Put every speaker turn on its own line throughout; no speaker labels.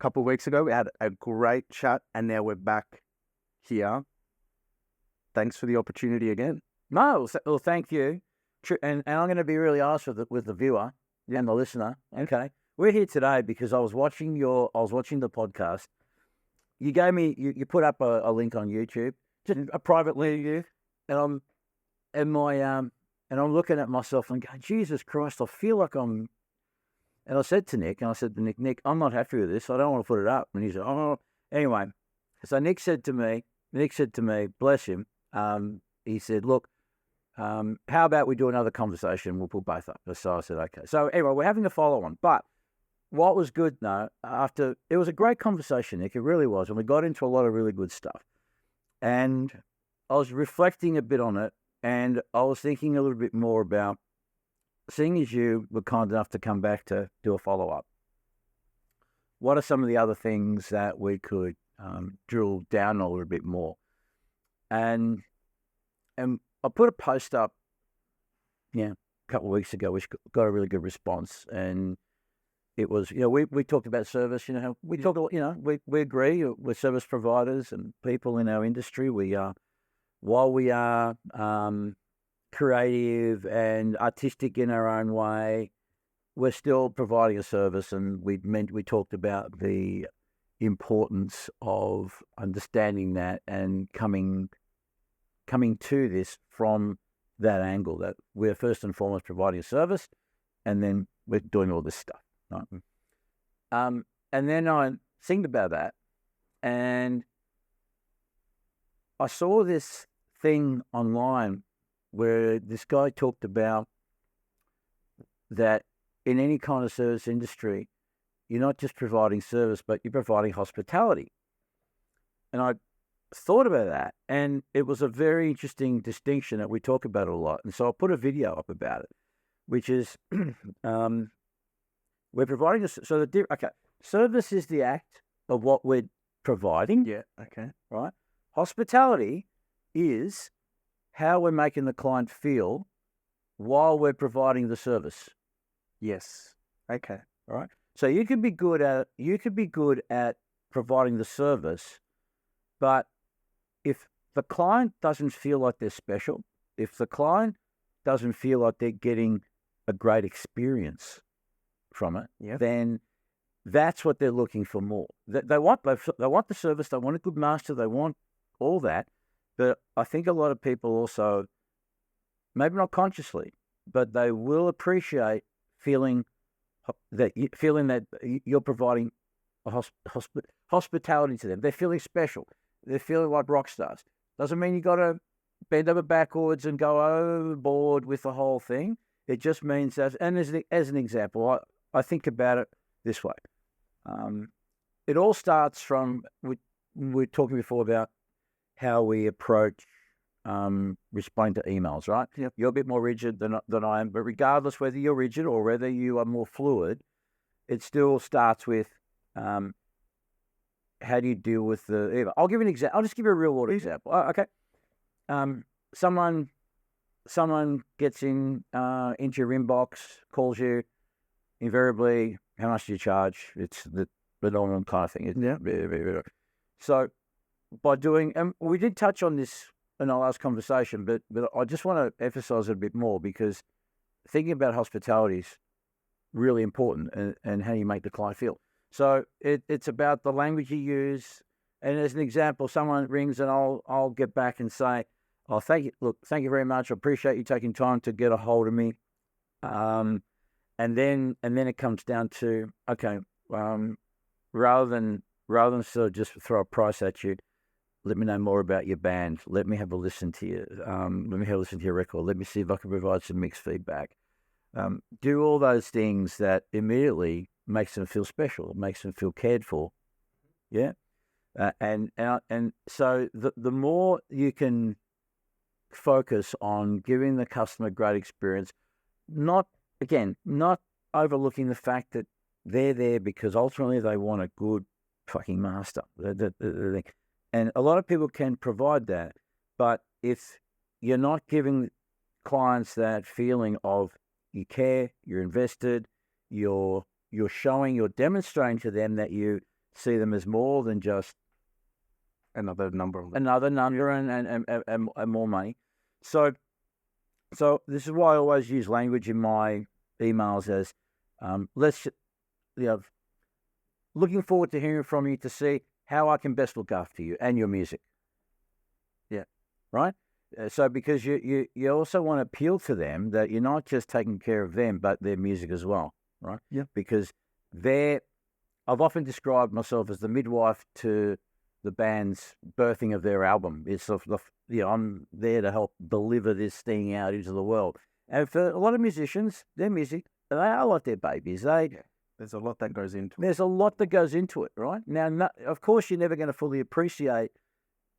couple of weeks ago. We had a great chat, and now we're back here. Thanks for the opportunity again.
No, well, thank you. And I'm going to be really honest with the viewer and the listener. Okay, we're here today because I was watching the podcast. You gave me you put up a link on YouTube, just a private link, and I'm looking at myself and going, Jesus Christ, I feel like I'm. And I said to Nick, Nick, I'm not happy with this. I don't want to put it up. And he said, oh, anyway. So Nick said to me, bless him. He said, look, how about we do another conversation? We'll put both up. So I said, okay. So anyway, we're having a follow-on. But what was good, it was a great conversation, Nick. It really was. And we got into a lot of really good stuff. And I was reflecting a bit on it. And I was thinking a little bit more about, seeing as you were kind enough to come back to do a follow-up, what are some of the other things that we could drill down a little bit more? And I put a post up, a couple of weeks ago, which got a really good response. And it was, we talked about service. We talk, we agree we're service providers and people in our industry. We are, while we are creative and artistic in our own way, we're still providing a service. And we talked about the importance of understanding that and coming to this from that angle, that we're first and foremost providing a service, and then we're doing all this stuff. Right? And then I think about that, and I saw this thing online where this guy talked about that in any kind of service industry, you're not just providing service, but you're providing hospitality. And I thought about that, and it was a very interesting distinction that we talk about a lot. And so I put a video up about it, which is we're providing service is the act of what we're providing.
Yeah. Okay.
Right. Hospitality is how we're making the client feel while we're providing the service.
Yes. Okay.
All right. So you could be good at providing the service, but if the client doesn't feel like they're special, if the client doesn't feel like they're getting a great experience from it, then that's what they're looking for more. They want the service, they want a good master, they want all that. But I think a lot of people also, maybe not consciously, but they will appreciate feeling that you're providing a hospitality to them. They're feeling special. They're feeling like rock stars. Doesn't mean you got to bend over backwards and go overboard with the whole thing. It just means that, and as an example, I think about it this way. It all starts from, we were talking before about how we approach responding to emails, right?
Yep.
You're a bit more rigid than I am, but regardless whether you're rigid or whether you are more fluid, it still starts with how do you deal with the email? I'll give you an example. I'll just give you a real world example. Okay. Someone gets into your inbox, calls you. Invariably, how much do you charge? It's the normal kind of thing, isn't it? Yeah. So by doing, and we did touch on this in our last conversation, but I just want to emphasize it a bit more, because thinking about hospitality is really important, and how you make the client feel. So it's about the language you use. And as an example, someone rings and I'll get back and say, oh, thank you very much. I appreciate you taking time to get a hold of me. And then it comes down to, okay, rather than sort of just throw a price at you, let me know more about your band. Let me have a listen to you. Let me have a listen to your record. Let me see if I can provide some mixed feedback. Do all those things that immediately makes them feel special, makes them feel cared for. Yeah. And so the more you can focus on giving the customer a great experience, not overlooking the fact that they're there because ultimately they want a good fucking master. And a lot of people can provide that, but if you're not giving clients that feeling of you care, you're invested, you're showing, you're demonstrating to them that you see them as more than just
Another number.
and more money. So this is why I always use language in my emails as looking forward to hearing from you to see how I can best look after you and your music.
Yeah.
Right? So because you also want to appeal to them that you're not just taking care of them, but their music as well, right?
Yeah.
Because I've often described myself as the midwife to the band's birthing of their album. It's I'm there to help deliver this thing out into the world. And for a lot of musicians, their music, they are like their babies.
There's a lot that goes into it.
There's a lot that goes into it, right? Now, of course, you're never going to fully appreciate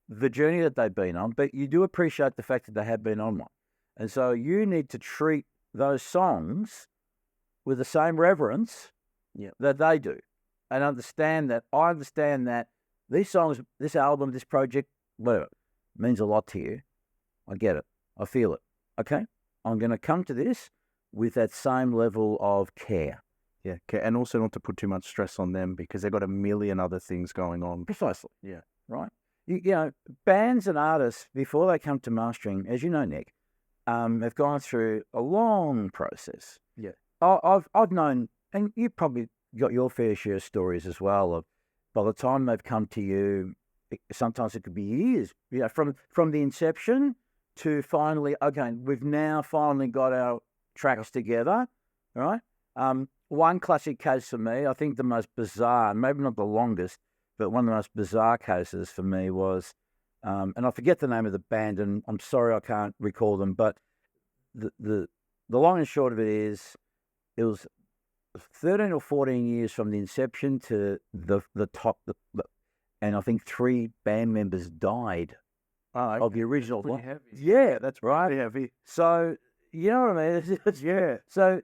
the journey that they've been on, but you do appreciate the fact that they have been on one. And so you need to treat those songs with the same reverence that they do, and understand that these songs, this album, this project, whatever, means a lot to you. I get it. I feel it. Okay? I'm going to come to this with that same level of care.
Yeah, and also not to put too much stress on them because they've got a million other things going on.
Precisely.
Yeah.
Right? You know, bands and artists, before they come to mastering, as you know, Nick, have gone through a long process.
Yeah.
I've known, and you probably got your fair share of stories as well, of by the time they've come to you, sometimes it could be years, from the inception to finally, okay, we've now finally got our tracks together, right? One classic case for me, I think the most bizarre, maybe not the longest, but one of the most bizarre cases for me was, and I forget the name of the band, and I'm sorry I can't recall them, but the long and short of it is, it was 13 or 14 years from the inception to the top, and I think 3 band members died of the original one.
Heavy.
Yeah, that's right.
Pretty heavy.
So, you know what I mean?
Yeah.
So,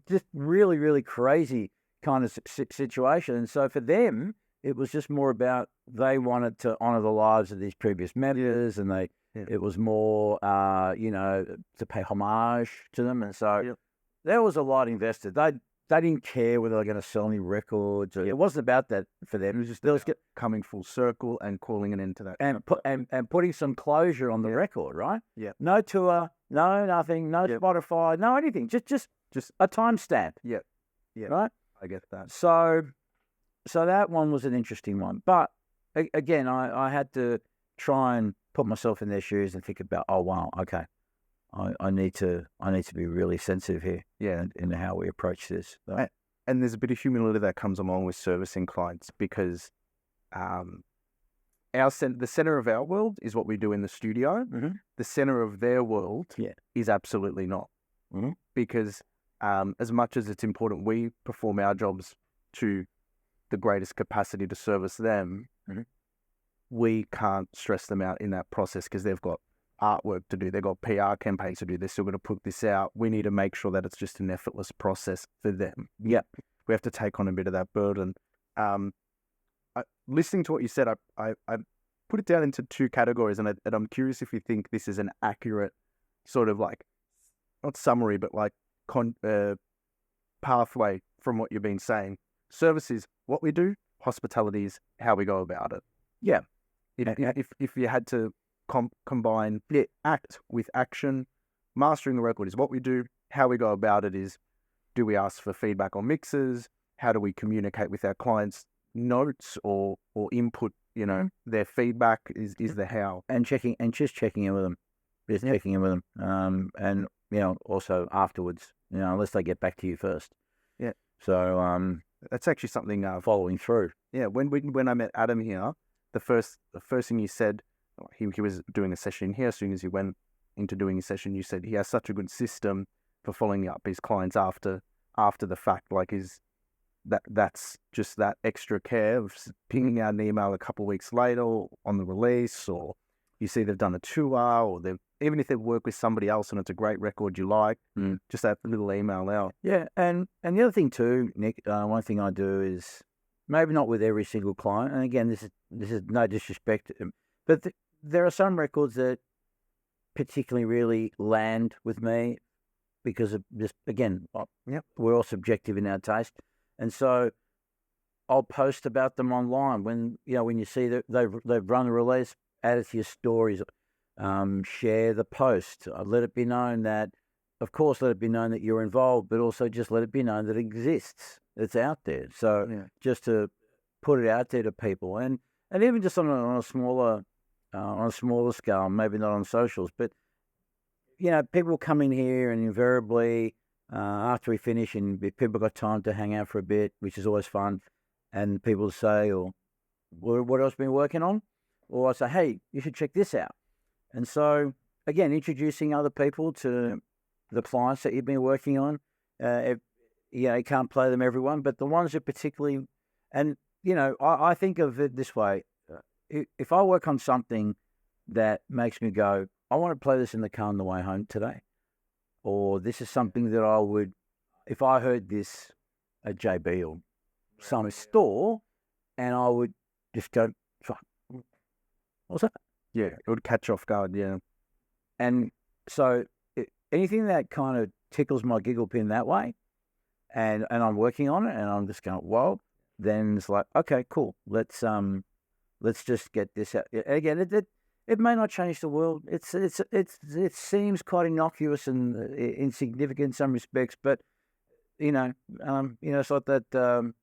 just really, really crazy kind of situation. And so for them, it was just more about they wanted to honor the lives of these previous members, and it was more, to pay homage to them. And so there was a lot invested. They didn't care whether they're going to sell any records. It wasn't about that for them.
It was just coming full circle and calling an end to that.
And putting some closure on the record, right?
Yeah.
No tour, no nothing, no Spotify, no anything. Just a timestamp.
Yeah. Yeah.
Right?
I get that.
So that one was an interesting one. But again, I had to try and put myself in their shoes and think about, oh wow, okay. I need to be really sensitive here, in how we approach this. So.
And there's a bit of humility that comes along with servicing clients because the center of our world is what we do in the studio.
Mm-hmm.
The center of their world is absolutely not.
Mm-hmm.
Because as much as it's important we perform our jobs to the greatest capacity to service them, we can't stress them out in that process because they've got artwork to do, they've got PR campaigns to do, they're still going to put this out. We need to make sure that it's just an effortless process for them.
Yeah.
We have to take on a bit of that burden. Listening to what you said, I put it down into 2 categories, and I'm curious if you think this is an accurate sort of like, not summary, but like pathway from what you've been saying. Service is what we do, hospitality is how we go about it.
Yeah.
If you had to combine act with action, mastering the record is what we do, how we go about it is, do we ask for feedback on mixes, how do we communicate with our clients notes or input, their feedback is the how.
And checking in with them. Checking in with them. And also afterwards, unless they get back to you first.
Yeah.
So
that's actually something
following through.
Yeah, when I met Adam here, the first thing you said, he was doing a session here. As soon as he went into doing a session, you said he has such a good system for following up his clients after the fact. Like that's just that extra care of pinging out an email a couple of weeks later on the release, or you see they've done a tour, or even if they've worked with somebody else and it's a great record you like, just that little email out.
Yeah, and the other thing too, Nick, one thing I do is, maybe not with every single client, and again, this is no disrespect, but there are some records that particularly really land with me because of just, again, we're all subjective in our taste. And so I'll post about them online when you see that they've run a release, add it to your stories, share the post, let it be known that, of course, let it be known that you're involved, but also just let it be known that it exists. It's out there. So just to put it out there to people, and even just on a smaller scale, maybe not on socials, but people come in here and invariably after we finish, and if people got time to hang out for a bit, which is always fun, and people say, "Or what else been working on?" Or I say, "Hey, you should check this out." And so again, introducing other people to the clients that you've been working on. You can't play them everyone, but the ones that particularly, and I think of it this way: if I work on something that makes me go, I want to play this in the car on the way home today, or this is something that I would, if I heard this at JB or some store, and I would just go, what's that?
Yeah, it would catch off guard. Yeah,
and so anything that kind of tickles my giggle pin that way, and I'm working on it, and I'm just going, whoa, then it's like, okay, cool, let's just get this out. Again, it may not change the world. It seems quite innocuous and insignificant in some respects, but it's like that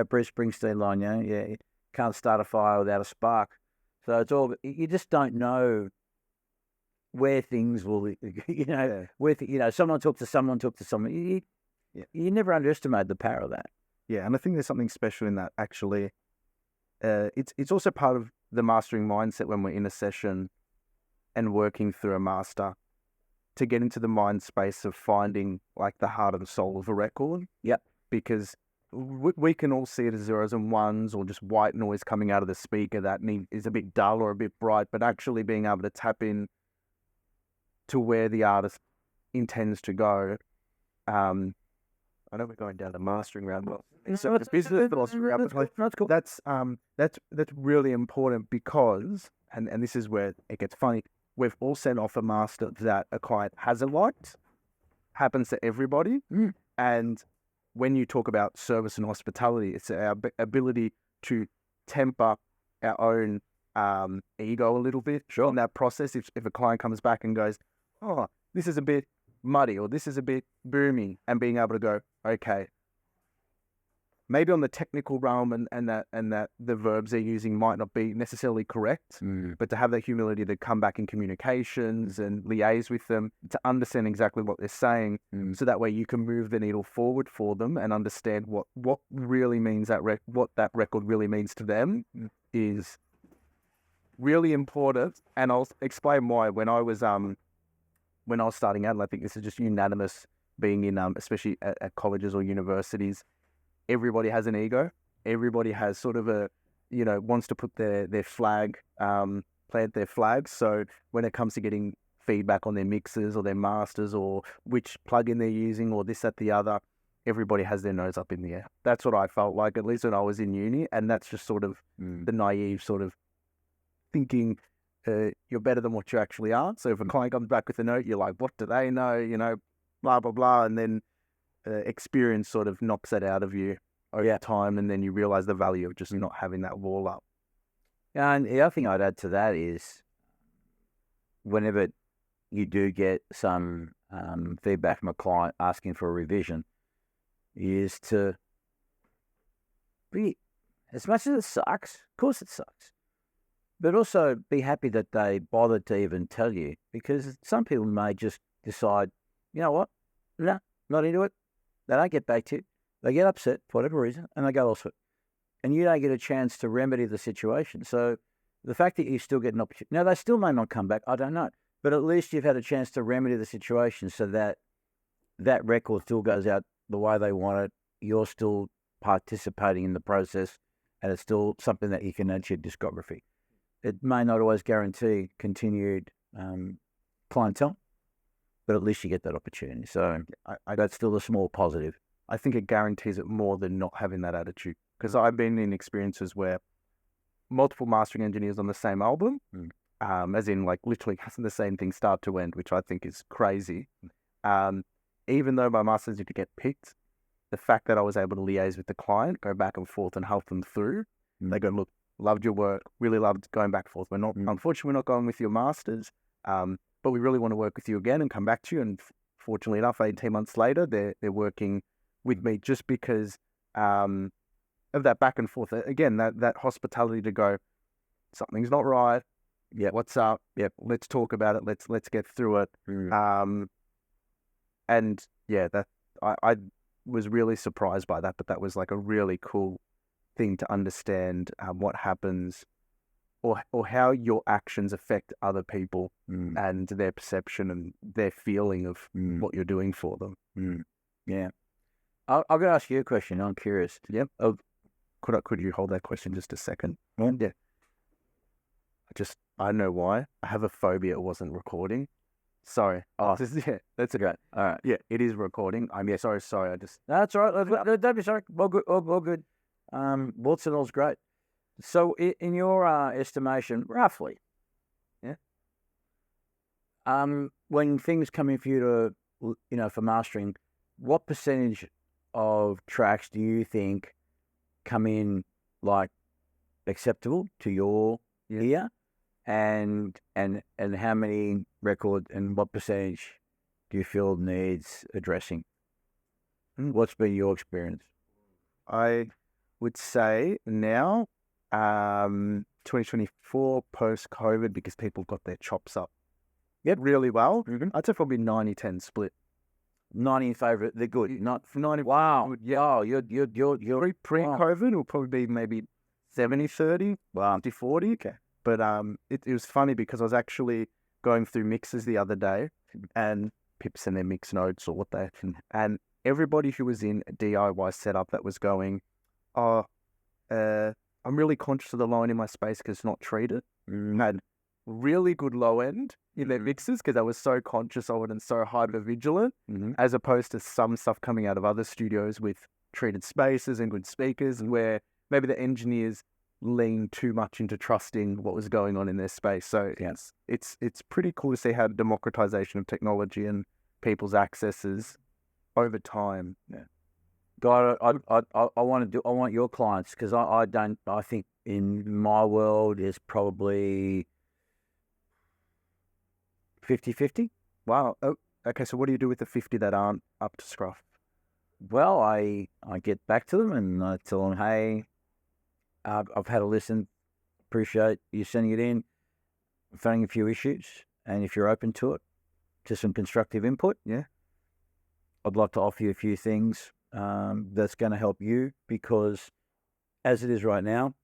Bruce Springsteen line, you can't start a fire without a spark. So it's all, you just don't know where things will, someone talk to someone. You never underestimate the power of that.
Yeah, and I think there's something special in that, actually. It's also part of the mastering mindset when we're in a session and working through a master to get into the mind space of finding like the heart and soul of a record.
Yep.
Because we can all see it as zeros and ones or just white noise coming out of the speaker that is a bit dull or a bit bright, but actually being able to tap in to where the artist intends to go. I know we're going down the mastering round, but it's business philosophy round.
That's cool.
That's really important because, and this is where it gets funny. We've all sent off a master that a client hasn't liked. Happens to everybody. And when you talk about service and hospitality, it's our ability to temper our own ego a little bit.
Sure.
In that process, if a client comes back and goes, "Oh, this is a bit muddy," or "This is a bit boomy," and being able to go, "Okay, maybe on the technical realm and that the verbs they're using might not be necessarily correct, but to have that humility to come back in communications and liaise with them to understand exactly what they're saying, so that way you can move the needle forward for them and understand what really means what that record really means to them is really important." And I'll explain why. When I was starting out, and I think this is just unanimous, being in especially at colleges or universities, everybody has an ego. Everybody has sort of wants to put their flag, plant their flag. So when it comes to getting feedback on their mixes or their masters or which plugin they're using or this, that, the other, everybody has their nose up in the air. That's what I felt like, at least when I was in uni. And that's just sort of the naive sort of thinking you're better than what you actually are. So if a client comes back with a note, you're like, what do they know? Blah, blah, blah. And then experience sort of knocks that out of you over time, and then you realize the value of just not having that wall up.
And the other thing I'd add to that is whenever you do get some feedback from a client asking for a revision, is to be, as much as it sucks, of course it sucks, but also be happy that they bothered to even tell you, because some people may just decide, you know what, no, not into it. They don't get back to you. They get upset for whatever reason, and they go elsewhere. And you don't get a chance to remedy the situation. So the fact that you still get an opportunity, now they still may not come back, I don't know, but at least you've had a chance to remedy the situation so that that record still goes out the way they want it. You're still participating in the process, and it's still something that you can add to your discography. It may not always guarantee continued clientele, but at least you get that opportunity. So that's still a small positive.
I think it guarantees it more than not having that attitude. Because I've been in experiences where multiple mastering engineers on the same album, as in like literally the same thing start to end, which I think is crazy. Even though my masters need to get picked, the fact that I was able to liaise with the client, go back and forth and help them through. They go, look, loved your work, really loved going back and forth. We're not, unfortunately, we're not going with your masters, but we really want to work with you again and come back to you. And fortunately enough, 18 months later, they're working with me just because of that back and forth. Again, that hospitality to go, something's not right. Yeah, what's up? Yeah, let's talk about it. Let's get through it. And yeah, that I was really surprised by that, but that was like a really cool thing to understand what happens or how your actions affect other people and their perception and their feeling of what you're doing for them.
Yeah. I'm going to ask you a question. I'm curious.
Yep. Could you hold that question just a second? Yeah. I don't know why. I have a phobia it wasn't recording. Sorry.
Oh,
Yeah, that's
great. All right.
Yeah, it is recording. I'm sorry. I just...
No, that's all right. Don't be sorry. All good. All good. Warts and all's great. So, in your estimation, roughly, yeah, when things come in for you to, for mastering, what percentage of tracks do you think come in like acceptable to your ear, and how many record and what percentage do you feel needs addressing? What's been your experience?
I would say now, 2024 post-COVID, because people got their chops up really well. I'd say probably 90-10 split. 90 in favour. They're good. Not 90.
Wow.
Good, yeah.
Oh, you're
pre-COVID. It'll probably be maybe 70-30. Wow. 50-40. Okay. But it was funny because I was actually going through mixes the other day, and Pips and their mix notes or and everybody who was in a DIY setup that was going, I'm really conscious of the low end in my space because it's not treated. Had really good low end in their mixes because I was so conscious of it and so hyper vigilant, as opposed to some stuff coming out of other studios with treated spaces and good speakers, and where maybe the engineers lean too much into trusting what was going on in their space. So yes, it's pretty cool to see how democratization of technology and people's accesses over time. Yeah.
God, I want your clients, because I think in my world is probably 50-50.
Wow. Oh, okay. So what do you do with the 50 that aren't up to scruff?
Well, I get back to them and I tell them, hey, I've had a listen. Appreciate you sending it in. I'm finding a few issues, and if you're open to it, to some constructive input, I'd like to offer you a few things that's going to help you, because as it is right now,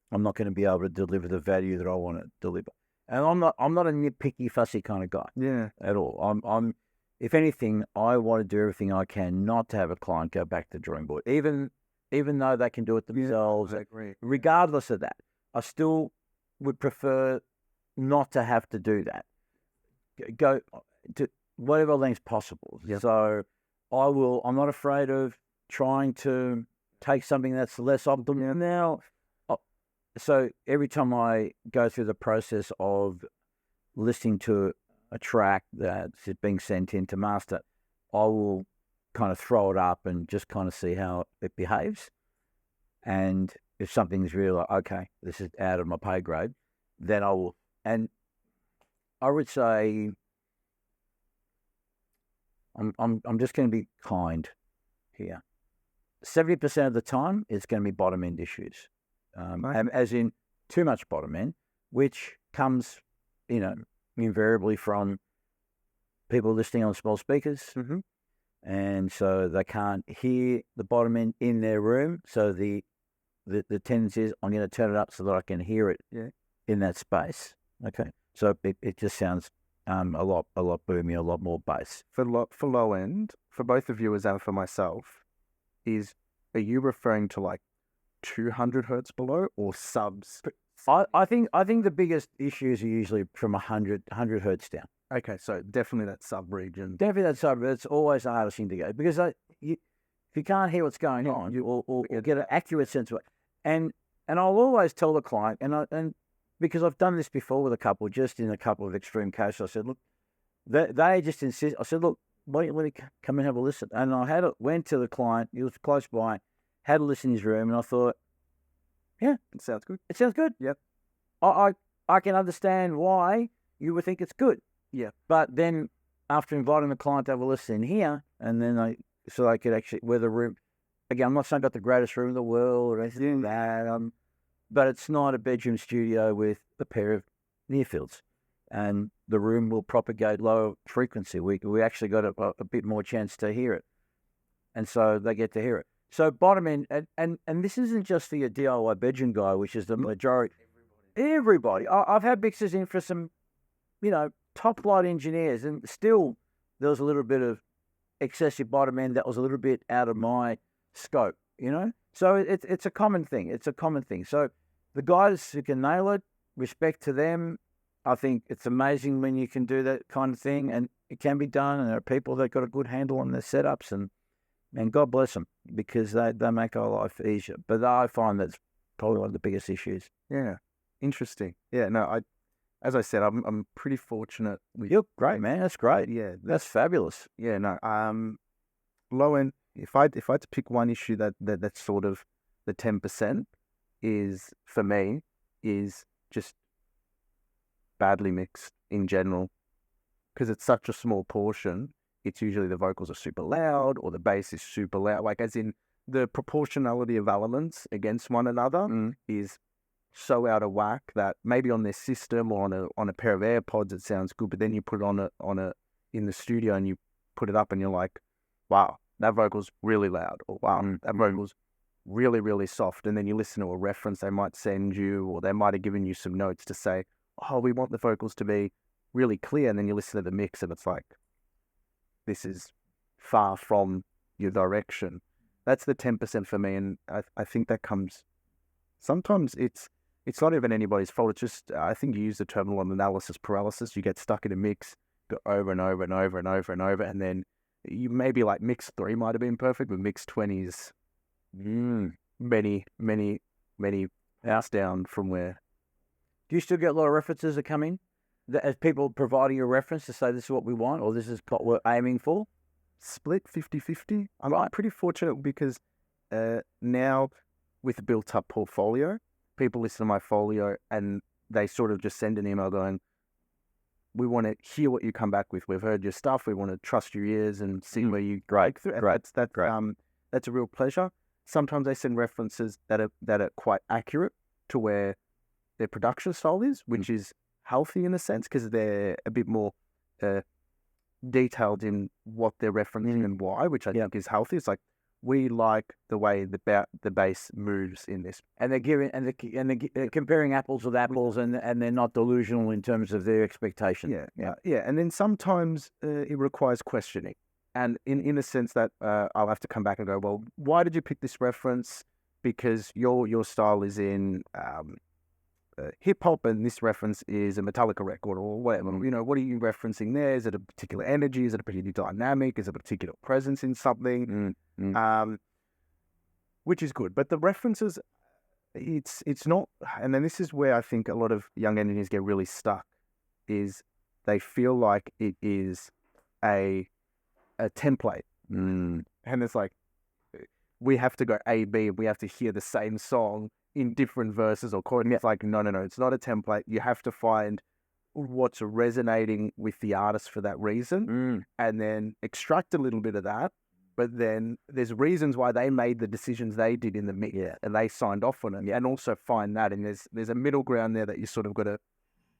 I'm not going to be able to deliver the value that I want to deliver. And I'm not a nitpicky, fussy kind of guy. Yeah. At all. I'm if anything, I want to do everything I can not to have a client go back to the drawing board, even though they can do it themselves.
I agree.
Regardless of that, I still would prefer not to have to do that. Go to whatever lengths possible. Yep. So I'm not afraid of trying to take something that's less optimal now. So every time I go through the process of listening to a track that's being sent in to master, I will kind of throw it up and just kind of see how it behaves. And if something's really like, okay, this is out of my pay grade, then I will. And I would say I'm just going to be kind here. 70% of the time, it's going to be bottom end issues. As in too much bottom end, which comes, invariably from people listening on small speakers. And so they can't hear the bottom end in their room. So the tendency is I'm going to turn it up so that I can hear it in that space. Okay. So it just sounds a lot boomy, a lot more bass.
For low end, for both the viewers and for myself, are you referring to like 200 hertz below or subs?
I think the biggest issues are usually from 100 hertz down.
Okay, so definitely that sub region.
Definitely that sub. It's always the hardest thing to go, because if you can't hear what's going on, or get an accurate sense of it, and I'll always tell the client, and because I've done this before with a couple, just in a couple of extreme cases, I said, look, they just insist. I said, look, why don't you let me come and have a listen? And I went to the client. He was close by. Had a listen in his room, and I thought, yeah,
It sounds good.
it sounds good.
Yep.
I can understand why you would think it's good.
Yeah.
But then after inviting the client to have a listen in here, and then so I could actually, where the room, again, I'm not saying I got the greatest room in the world or anything like that, but it's not a bedroom studio with a pair of near fields. And the room will propagate low frequency. We actually got a bit more chance to hear it. And so they get to hear it. So bottom end, and this isn't just for your DIY bedroom guy, which is the majority. Everybody. I've had mixers in for some, top flight engineers, and still there was a little bit of excessive bottom end that was a little bit out of my scope, So it's a common thing. It's a common thing. So the guys who can nail it, respect to them. I think it's amazing when you can do that kind of thing, and it can be done. And there are people that got a good handle on their setups, and God bless them, because they make our life easier. But I find that's probably one of the biggest issues.
Yeah. Interesting. Yeah. No, as I said, I'm pretty fortunate.
You're great, man. That's great.
Yeah.
That's fabulous.
Yeah. No. Low end. If I had to pick one issue that's sort of the 10% is, for me, is just badly mixed in general, because it's such a small portion. It's usually the vocals are super loud or the bass is super loud. Like, as in, the proportionality of elements against one another is so out of whack that maybe on their system or on a pair of AirPods it sounds good, but then you put it on a in the studio and you put it up and you're like, wow, that vocal's really loud, or wow, that vocal's really, really soft. And then you listen to a reference they might send you, or they might have given you some notes to say, oh, we want the vocals to be really clear. And then you listen to the mix and it's like, this is far from your direction. That's the 10% for me. And I think that comes, sometimes it's not even anybody's fault. It's just, I think you use the term analysis paralysis. You get stuck in a mix, go over and over and over and over and over. And then you maybe like mix 3 might have been perfect, but mix 20 is many house down from where.
Do you still get a lot of references that come in? As people providing a reference to say this is what we want, or this is what we're aiming for?
Split 50-50. I'm pretty fortunate because now with a built-up portfolio, people listen to my folio and they sort of just send an email going, we want to hear what you come back with. We've heard your stuff. We want to trust your ears and see where you break through.
Great.
That's a real pleasure. Sometimes they send references that are quite accurate to where their production style is, which is healthy in a sense, because they're a bit more detailed in what they're referencing and why, which I think is healthy. It's like, we like the way the bass moves in this,
and they're giving they're comparing apples with apples, and they're not delusional in terms of their expectation.
Yeah. And then sometimes it requires questioning, and in a sense that I'll have to come back and go, well, why did you pick this reference? Because your style is in hip hop, and this reference is a Metallica record or whatever. What are you referencing there? Is it a particular energy? Is it a particular dynamic? Is it a particular presence in something? Which is good. But the references, it's not. And then this is where I think a lot of young engineers get really stuck, is they feel like it is a template, and it's like, we have to go A, B, we have to hear the same song in different verses or chords. It's like, no, it's not a template. You have to find what's resonating with the artist for that reason, and then extract a little bit of that. But then there's reasons why they made the decisions they did in the mix, and they signed off on it, and also find that. And there's a middle ground there that you sort of got to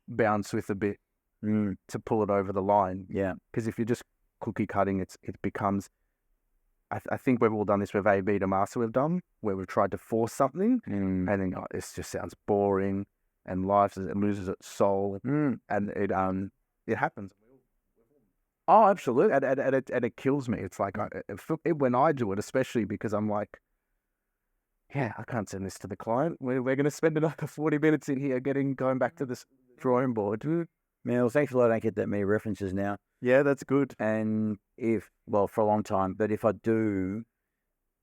bounce with a bit to pull it over the line. Yeah, because if you're just cookie cutting, it becomes. I think we've all done this with A/B to master. We've done where we've tried to force something, and then this just sounds boring, and it loses its soul, and it happens.
Oh, absolutely,
and it kills me. It's like when I do it, especially because I'm like, I can't send this to the client. We're going to spend another 40 minutes in here going back to this drawing board.
Well, thankfully I don't get that many references now.
Yeah, that's good.
And for a long time, but if I do,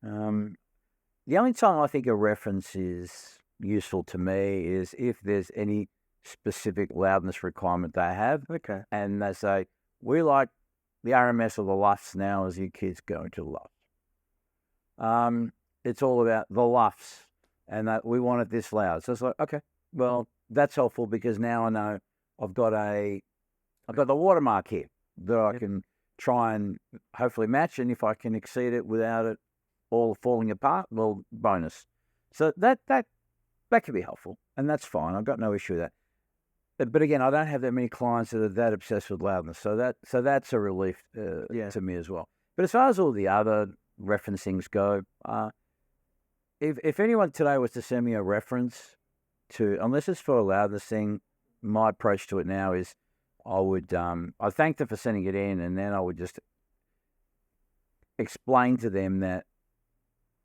the only time I think a reference is useful to me is if there's any specific loudness requirement they have.
Okay.
And they say, we like the RMS or the LUFs now as your kids go into the LUFs. It's all about the LUFs and that we want it this loud. So it's like, okay, well, that's helpful because now I know I've got the watermark here that I can try and hopefully match. And if I can exceed it without it all falling apart, well, bonus. So that can be helpful, and that's fine. I've got no issue with that. But again, I don't have that many clients that are that obsessed with loudness. So that's a relief to me as well. But as far as all the other referencings go, if anyone today was to send me a reference to, unless it's for a loudness thing, my approach to it now is I'd thank them for sending it in, and then I would just explain to them that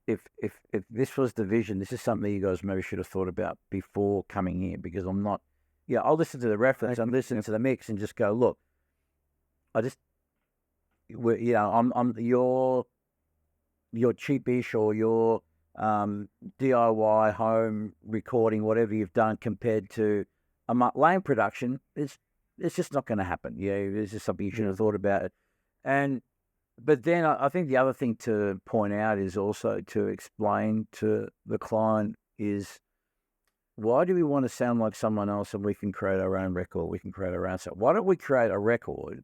if this was the vision, this is something you guys maybe should have thought about before coming here, because I'm not. Yeah, I'll listen to the reference and listen to the mix and just go, look, I'm your cheapish or your DIY home recording, whatever you've done compared to a lane production, it's just not going to happen. Yeah, it's just something you should have thought about. But then I think the other thing to point out is also to explain to the client is, why do we want to sound like someone else and we can create our own record? We can create our own sound. Why don't we create a record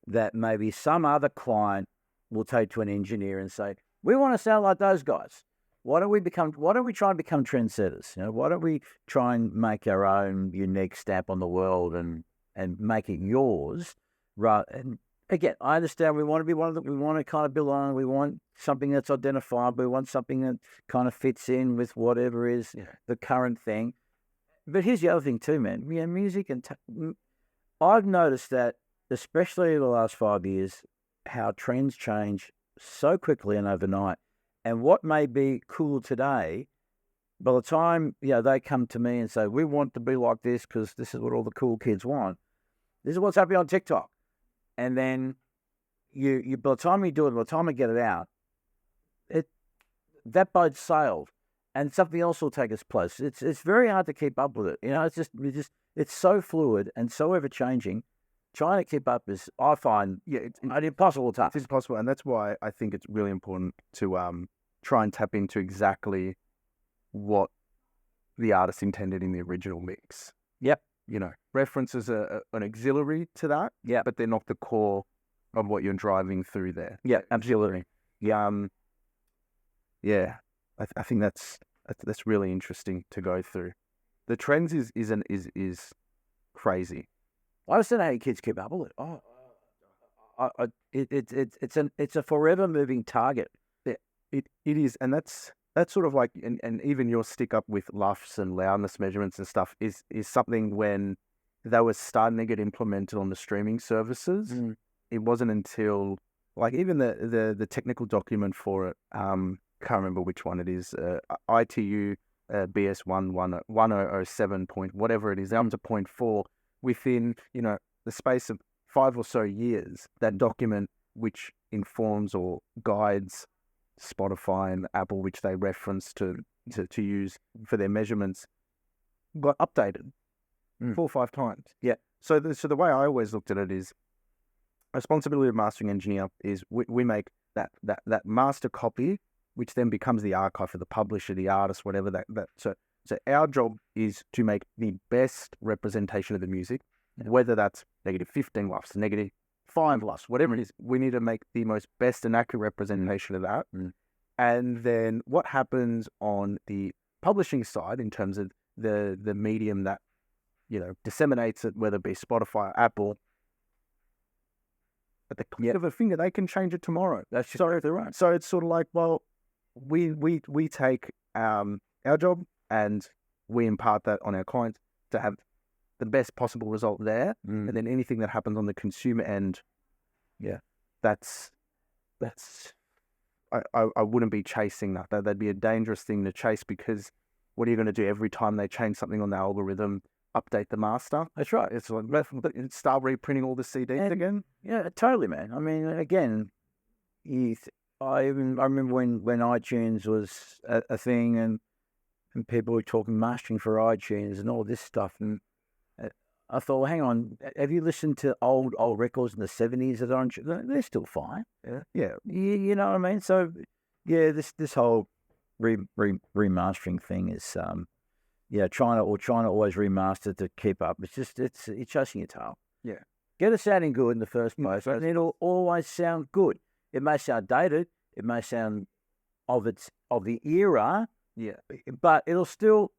that maybe some other client will take to an engineer and say, we want to sound like those guys. Why don't we try and become trendsetters? Why don't we try and make our own unique stamp on the world and make it yours? And again, I understand we want to be one of we want to kind of build on, we want something that's identifiable, we want something that kind of fits in with whatever is the current thing. But here's the other thing too, man. Music and I've noticed that, especially in the last 5 years, how trends change so quickly and overnight. And what may be cool today, by the time they come to me and say, we want to be like this because this is what all the cool kids want, this is what's happening on TikTok. And then you by the time you do it, by the time I get it out, that boat's sailed, and something else will take its place. It's very hard to keep up with it. It's so fluid and so ever changing. Trying to keep up is, I find, it's an impossible task.
It's impossible, and that's why I think it's really important to try and tap into exactly what the artist intended in the original mix.
Yep.
References are an auxiliary to that.
Yeah.
But they're not the core of what you're driving through there.
Yeah, absolutely.
I think that's really interesting to go through. The trends is crazy.
I just don't know how you kids keep up with it. It's a forever moving target.
It is, and that's sort of like, and even your stick up with LUFs and loudness measurements and stuff is something when they were starting to get implemented on the streaming services. It wasn't until, like, even the technical document for it, can't remember which one it is, ITU BS 1007 point whatever it is, up to 0.4, within the space of 5 or so years, that document, which informs or guides Spotify and Apple, which they reference to use for their measurements, got updated 4 or 5 times.
Yeah.
So the way I always looked at it is, responsibility of mastering engineer is we make that master copy, which then becomes the archive for the publisher, the artist, whatever that. So our job is to make the best representation of the music, whether that's -15 LUFs, -5 LUFs, whatever it is. We need to make the most best and accurate representation of that. And then what happens on the publishing side in terms of the medium that disseminates it, whether it be Spotify or Apple, at the click of a finger, they can change it tomorrow.
That's just right.
So it's sort of like, well, we take our job and we impart that on our clients to have the best possible result there. And then anything that happens on the consumer end, that's I wouldn't be chasing that. That'd be a dangerous thing to chase, because what are you going to do every time they change something on the algorithm? Update the master.
That's right.
It's like start reprinting all the CDs again.
Yeah, totally, man. I mean, again, I remember when iTunes was a thing, and people were talking mastering for iTunes and all this stuff, and I thought, well, hang on, have you listened to old records in the 70s that are on? They're still fine.
Yeah.
You know what I mean? So, yeah, this whole remastering thing is, trying to always remaster to keep up. It's just it's chasing your tail.
Yeah.
Get it sounding good in the first place, and it'll always sound good. It may sound dated, it may sound of the era,
Yeah.
but it'll still,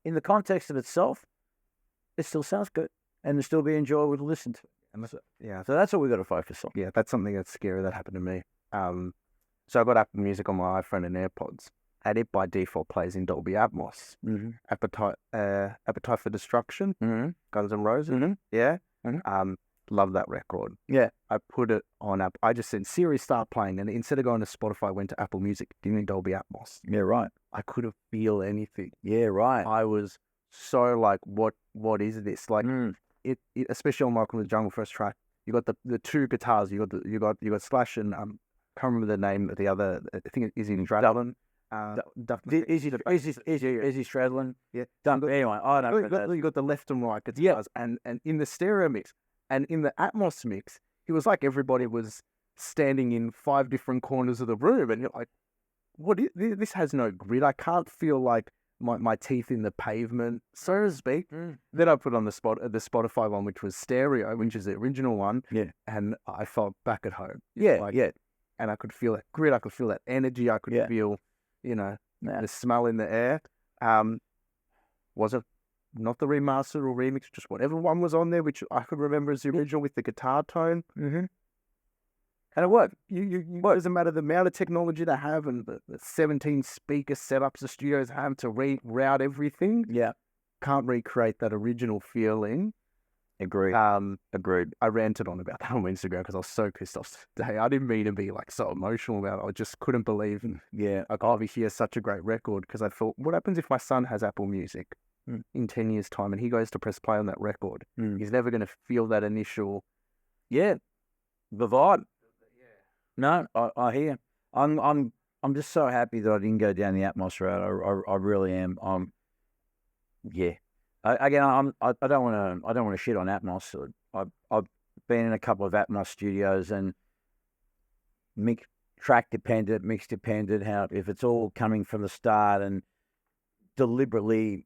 in the context of itself, it still sounds good and it'll still be enjoyable to listen to.
And so
that's what we've got to focus on.
Yeah, that's something that's scary that happened to me. So I got Apple Music on my iPhone and AirPods, and it by default plays in Dolby Atmos.
Mm-hmm.
Appetite for Destruction,
Mm-hmm.
Guns N' Roses.
Mm-hmm.
Yeah.
Mm-hmm.
Love that record.
Yeah.
I put it on app. I just said Siri start playing, and instead of going to Spotify, I went to Apple Music, giving me Dolby Atmos.
Yeah, right.
I couldn't feel anything.
Yeah, right.
I was so like, what is this? Like it especially on Welcome to the Jungle first track. You got the two guitars. You got Slash and can't remember the name of the other. I think it is in Stradlin.
Izzy Stradlin.
Yeah.
Anyway, I don't know.
You got the left and right guitars, and in the stereo mix and in the Atmos mix, it was like everybody was standing in 5 different corners of the room, and you're like, what is this? Has no grid. I can't feel like my teeth in the pavement, so to speak. Then I put on the Spotify one, which was stereo, which is the original one.
Yeah.
And I felt back at home.
Yeah,
And I could feel that grit. I could feel that energy. I could feel, the smell in the air. Was it not the remaster or remix, just whatever one was on there, which I could remember as the original with the guitar tone.
Mm-hmm.
And it worked. It doesn't matter the amount of technology they have and the 17 speaker setups the studios have to reroute everything.
Yeah.
Can't recreate that original feeling.
Agreed.
Agreed. I ranted on about that on Instagram because I was so pissed off today. I didn't mean to be like so emotional about it. I just couldn't believe like over here such a great record, because I thought, what happens if my son has Apple Music in 10 years' time and he goes to press play on that record? He's never going to feel that initial
the vibe. No, I hear. I'm just so happy that I didn't go down the Atmos route. I really am. I don't want to shit on Atmos. I've been in a couple of Atmos studios and track dependent, mix dependent. How if it's all coming from the start and deliberately,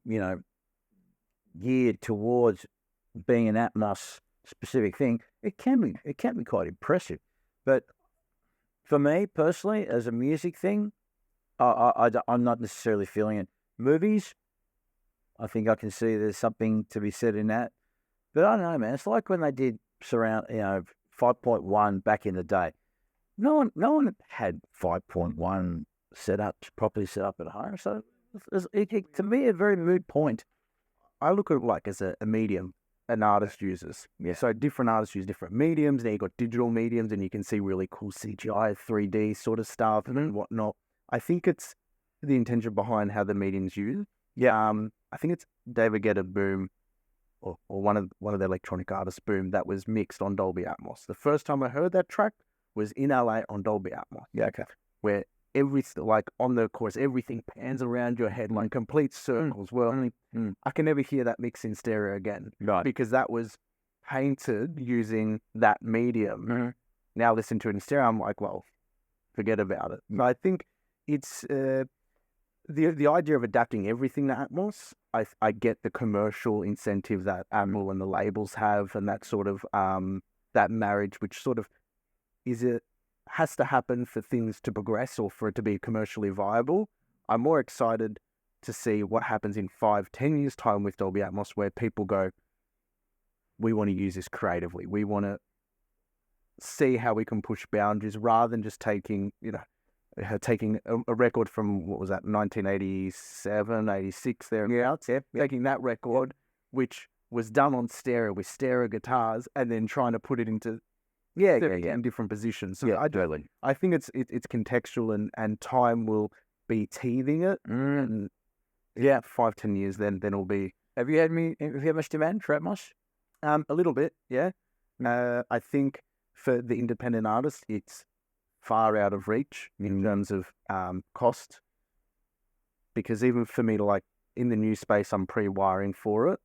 geared towards being an Atmos specific thing, it can be quite impressive. But for me personally, as a music thing, I'm not necessarily feeling it. Movies, I think I can see there's something to be said in that. But I don't know, man. It's like when they did surround, 5.1 back in the day. No one had 5.1 properly set up at home. So to me, a very moot point.
I look at it like as a medium an artist uses.
Yeah.
So different artists use different mediums. Now you got digital mediums, and you can see really cool CGI, 3D sort of stuff and whatnot. I think it's the intention behind how the medium's used. Yeah. I think it's David Guetta Boom, or one of the electronic artists Boom, that was mixed on Dolby Atmos. The first time I heard that track was in LA on Dolby Atmos.
Yeah. Okay.
Where like on the chorus, everything pans around your head like complete circles. Well, I can never hear that mix in stereo again,
right? Because
that was painted using that medium. Now listen to it in stereo, I'm like, well, forget about it. But I think it's the idea of adapting everything to Atmos. I get the commercial incentive that Apple and the labels have, and that sort of that marriage, which sort of has to happen for things to progress or for it to be commercially viable. I'm more excited to see what happens in 5-10 years time with Dolby Atmos, where people go, we want to use this creatively. We want to see how we can push boundaries rather than just taking a record from, what was that, 1987, 86 thereabouts. Yeah. Taking that record, which was done on stereo with stereo guitars, and then trying to put it into in different positions. So I think it's contextual, and time will be teething it. And 5-10 years, then it'll be.
Have you had much demand for Atmos?
A little bit, yeah. I think for the independent artists, it's far out of reach in terms of cost. Because even for me to, like, in the new space, I'm pre-wiring for it.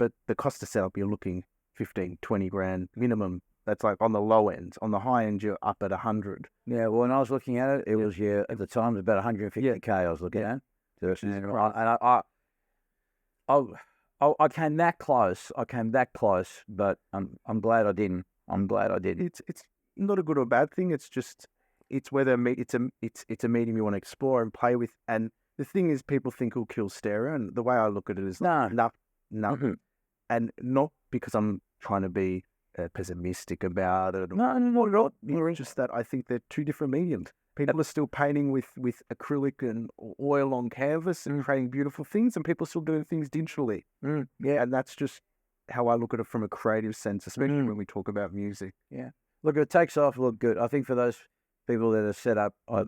but the cost to set up, you're looking 15, 20 grand minimum. That's like on the low end. On the high end, you're up at 100.
Yeah, well, when I was looking at it, it was at the time it was about 150k. I was looking at, I came that close. But I'm glad I didn't.
It's not a good or bad thing. It's just whether it's a medium you want to explore and play with. And the thing is, people think it'll kill stereo, and the way I look at it is
no.
Mm-hmm. And not because I'm trying to be pessimistic about it.
No, not at all.
It's just that I think they're two different mediums. People are still painting with acrylic and oil on canvas and creating beautiful things, and people are still doing things digitally.
Yeah,
and that's just how I look at it from a creative sense, especially when we talk about music.
Yeah, look, it takes off. Look good. I think for those people that are set up, I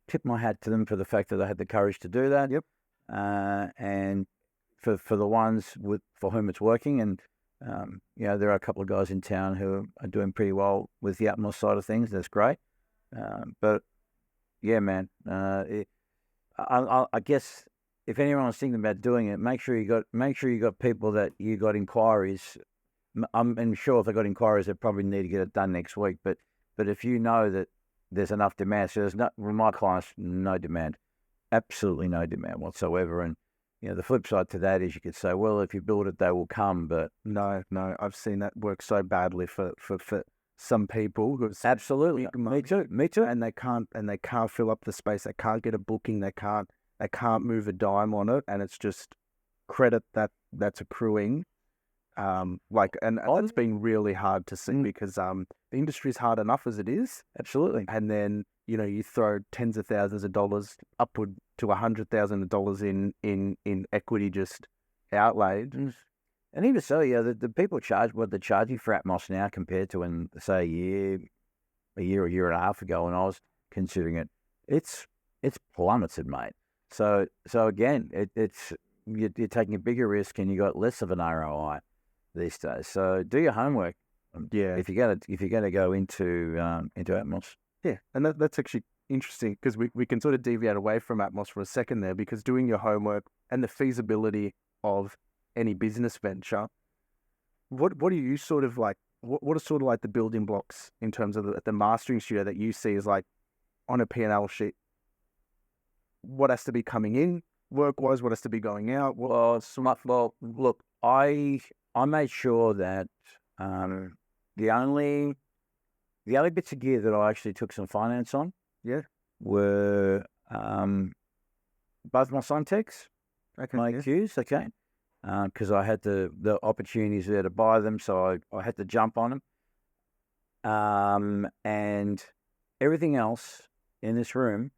tip my hat to them for the fact that they had the courage to do that.
Yep.
And for the ones for whom it's working, and there are a couple of guys in town who are doing pretty well with the Atmos side of things. That's great. But yeah, man, I guess if anyone's thinking about doing it, make sure you got people that you got inquiries. I'm sure if they got inquiries, they probably need to get it done next week. But if you know that there's enough demand, so there's not, with my clients, no demand, absolutely no demand whatsoever. And the flip side to that is you could say, well, if you build it, they will come. But
no, I've seen that work so badly for some people.
Absolutely, me too.
And they can't fill up the space. They can't get a booking. They can't move a dime on it. And it's just credit that's accruing. It's been really hard to see because the industry is hard enough as it is.
Absolutely.
And then you throw tens of thousands of dollars, upward to $100,000 in equity just outlaid.
And even so, the people charge what they're charging for Atmos now compared to when, say, a year and a half ago when I was considering it. It's plummeted, mate. So again, you're taking a bigger risk and you got less of an ROI these days. So do your homework.
Yeah.
If you're gonna go into Atmos.
Yeah, and that's actually interesting because we can sort of deviate away from Atmos for a second there, because doing your homework and the feasibility of any business venture, what do you sort of like? What are sort of like the building blocks in terms of the mastering studio that you see as like on a P&L sheet? What has to be coming in work-wise? What has to be going out?
Well, look, I made sure that the only bits of gear that I actually took some finance on, were both my Suntechs, my EQs, because I had the opportunities there to buy them, so I had to jump on them. And everything else in this room,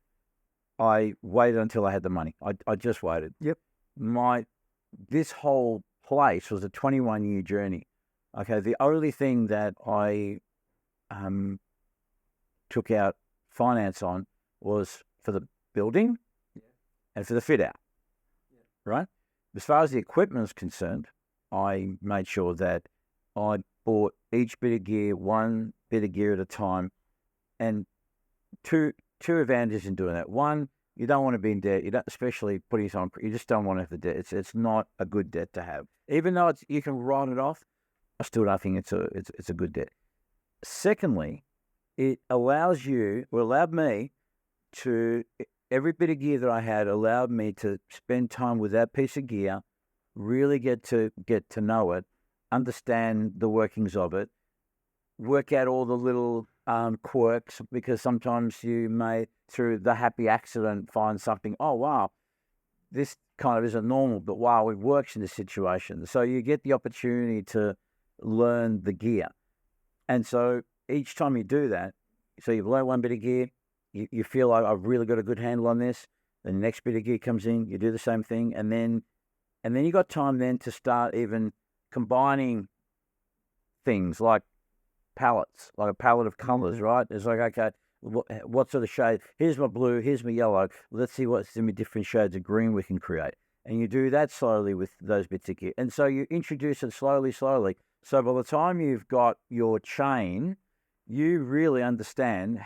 I waited until I had the money. I just waited.
Yep.
This whole place was a 21-year journey. Okay, the only thing that I took out finance on was for the building and for the fit out. Right? As far as the equipment is concerned, I made sure that I bought each bit of gear, one bit of gear at a time, and two advantages in doing that. One, you don't want to be in debt. You don't, especially putting it on. You just don't want to have the debt. It's not a good debt to have. Even though you can write it off, I still don't think it's a good debt. Secondly, it allowed me to, every bit of gear that I had allowed me to spend time with that piece of gear, really get to know it, understand the workings of it, work out all the little quirks, because sometimes you may, through the happy accident, find something, oh, wow, this kind of isn't normal, but wow, it works in this situation. So you get the opportunity to learn the gear. And so each time you do that, so you've learned one bit of gear, you feel like I've really got a good handle on this, then the next bit of gear comes in, you do the same thing, and then you got time then to start even combining things like palettes, like a palette of colors, right? It's like, okay, what sort of shade? Here's my blue, here's my yellow. Let's see what's the different shades of green we can create. And you do that slowly with those bits of gear. And so you introduce it slowly. So by the time you've got your chain, you really understand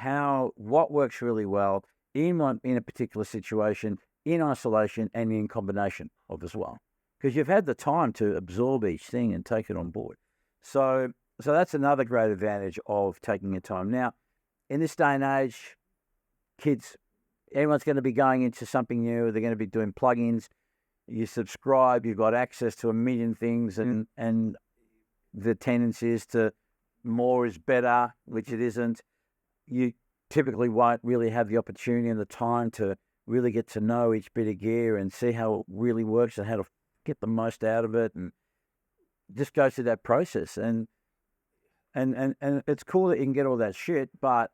what works really well in a particular situation, in isolation and in combination of as well. because you've had the time to absorb each thing and take it on board. So that's another great advantage of taking your time. Now, in this day and age, kids, everyone's going to be going into something new. They're going to be doing plugins. You subscribe, you've got access to a million things, and the tendency is to more is better, which it isn't. You typically won't really have the opportunity and the time to really get to know each bit of gear and see how it really works and how to get the most out of it, and just go through that process. And it's cool that you can get all that shit, but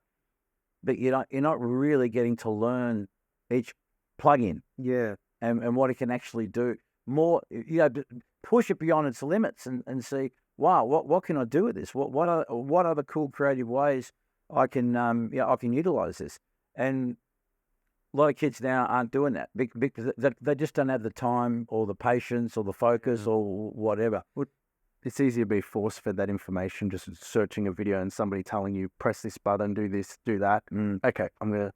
you're not really getting to learn each plugin.
Yeah.
And what it can actually do. More, push it beyond its limits and see, wow, what can I do with this? What are the cool creative ways I can I can utilize this? And a lot of kids now aren't doing that because they just don't have the time or the patience or the focus or whatever.
It's easy to be forced fed that information, just searching a video and somebody telling you, press this button, do this, do that. Okay, I'm going to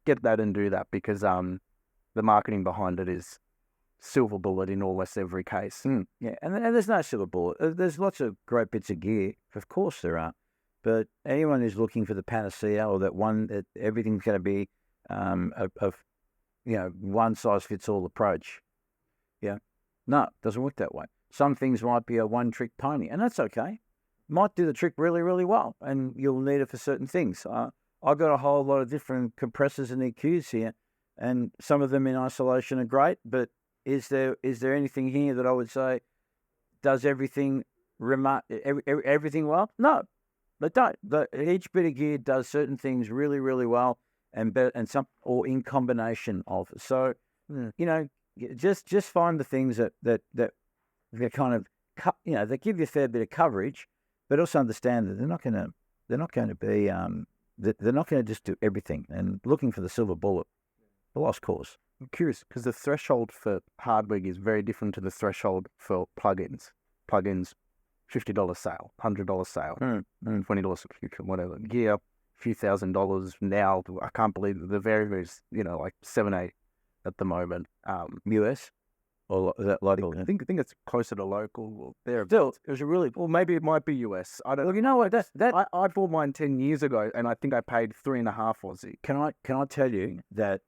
get that and do that because the marketing behind it is silver bullet in almost every case.
Yeah, and there's no silver bullet. There's lots of great bits of gear. Of course there are. But anyone who's looking for the panacea or that everything's going to be one size fits all approach. Yeah. No, it doesn't work that way. Some things might be a one-trick pony, and that's okay. Might do the trick really, really well, and you'll need it for certain things. I've got a whole lot of different compressors and EQs here, and some of them in isolation are great, but is there anything here that I would say does everything everything well? No, they don't. Each bit of gear does certain things really, really well, and some or in combination of. So just find the things that they kind of they give you a fair bit of coverage, but also understand that they're not going to be they're not going to just do everything. And looking for the silver bullet, the lost cause.
I'm curious because the threshold for Hardwig is very different to the threshold for plugins. Plugins, $50 sale, $100 sale, $20 subscription, whatever. Gear, a few $1,000 now. I can't believe the varies, like 7-8 at the moment.
US. Or is that local?
I think it's closer to local. Or there.
Still, it was a really...
Well, maybe it might be US. I don't.
Well, you know what?
I bought mine 10 years ago, and I think I paid 3.5 Aussie.
Can I tell you that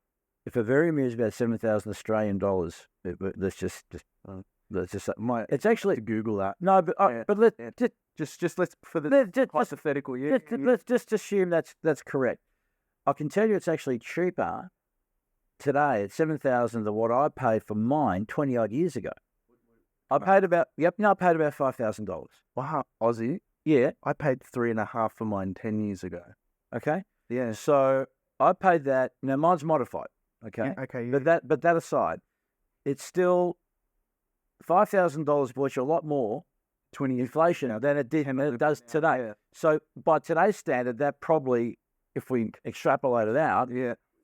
if a Verimir is about 7,000 Australian dollars, let's just it's actually
to Google that.
No, but let's
let's for the hypothetical.
Let's just assume that's correct. I can tell you it's actually cheaper today at 7,000 than what I paid for mine 20 odd years ago. I paid about $5,000.
Wow, Aussie.
Yeah,
I paid 3.5 for mine 10 years ago.
Okay.
Yeah.
So I paid that. Now mine's modified. Okay.
Yeah, okay.
Yeah. But that aside, it's still $5,000 bought you a lot more
20
inflation than it does today.
Yeah.
So by today's standard, that probably, if we extrapolate it out,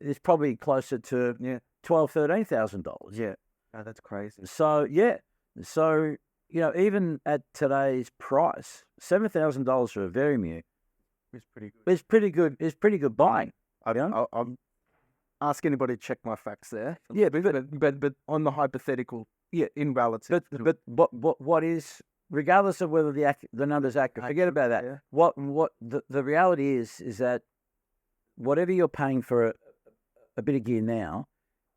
it's probably closer to $12,000, $13,000.
Yeah. Oh, that's crazy.
So even at today's price, $7,000 for a Verimir
is pretty good.
It's pretty good buying.
I'll ask anybody to check my facts there.
Yeah,
but on the hypothetical, in relative.
But what is, regardless of whether the number's accurate, forget about that.
Yeah.
What the reality is that whatever you're paying for a bit of gear now,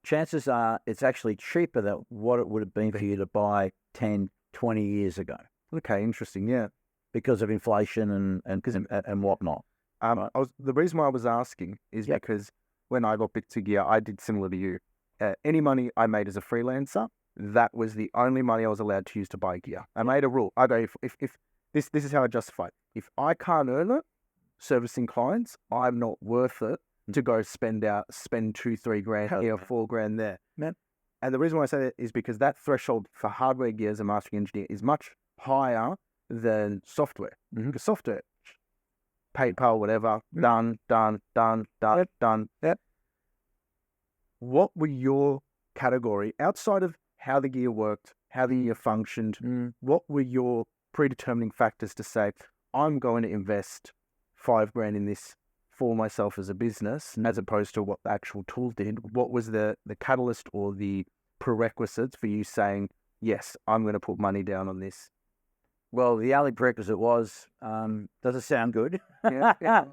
chances are it's actually cheaper than what it would have been for you to buy 10, 20 years ago.
Okay, interesting. Yeah,
because of inflation and whatnot.
The reason why I was asking is because when I got to gear, I did similar to you. Any money I made as a freelancer, that was the only money I was allowed to use to buy gear. I made a rule. I go, if this is how I justify it. If I can't earn it servicing clients, I'm not worth it to go spend $2-3 grand here, $4 grand there.
Man.
And the reason why I say that is because that threshold for hardware gear as a mastering engineer is much higher than software. Because software, PayPal, whatever, done.
Yep.
What were your category outside of how the gear worked, how the gear functioned? What were your predetermining factors to say, I'm going to invest $5 grand in this for myself as a business, as opposed to what the actual tool did? What was the catalyst or the prerequisites for you saying, yes, I'm going to put money down on this.
Well, the only prerequisite was, does it sound good?
Yeah.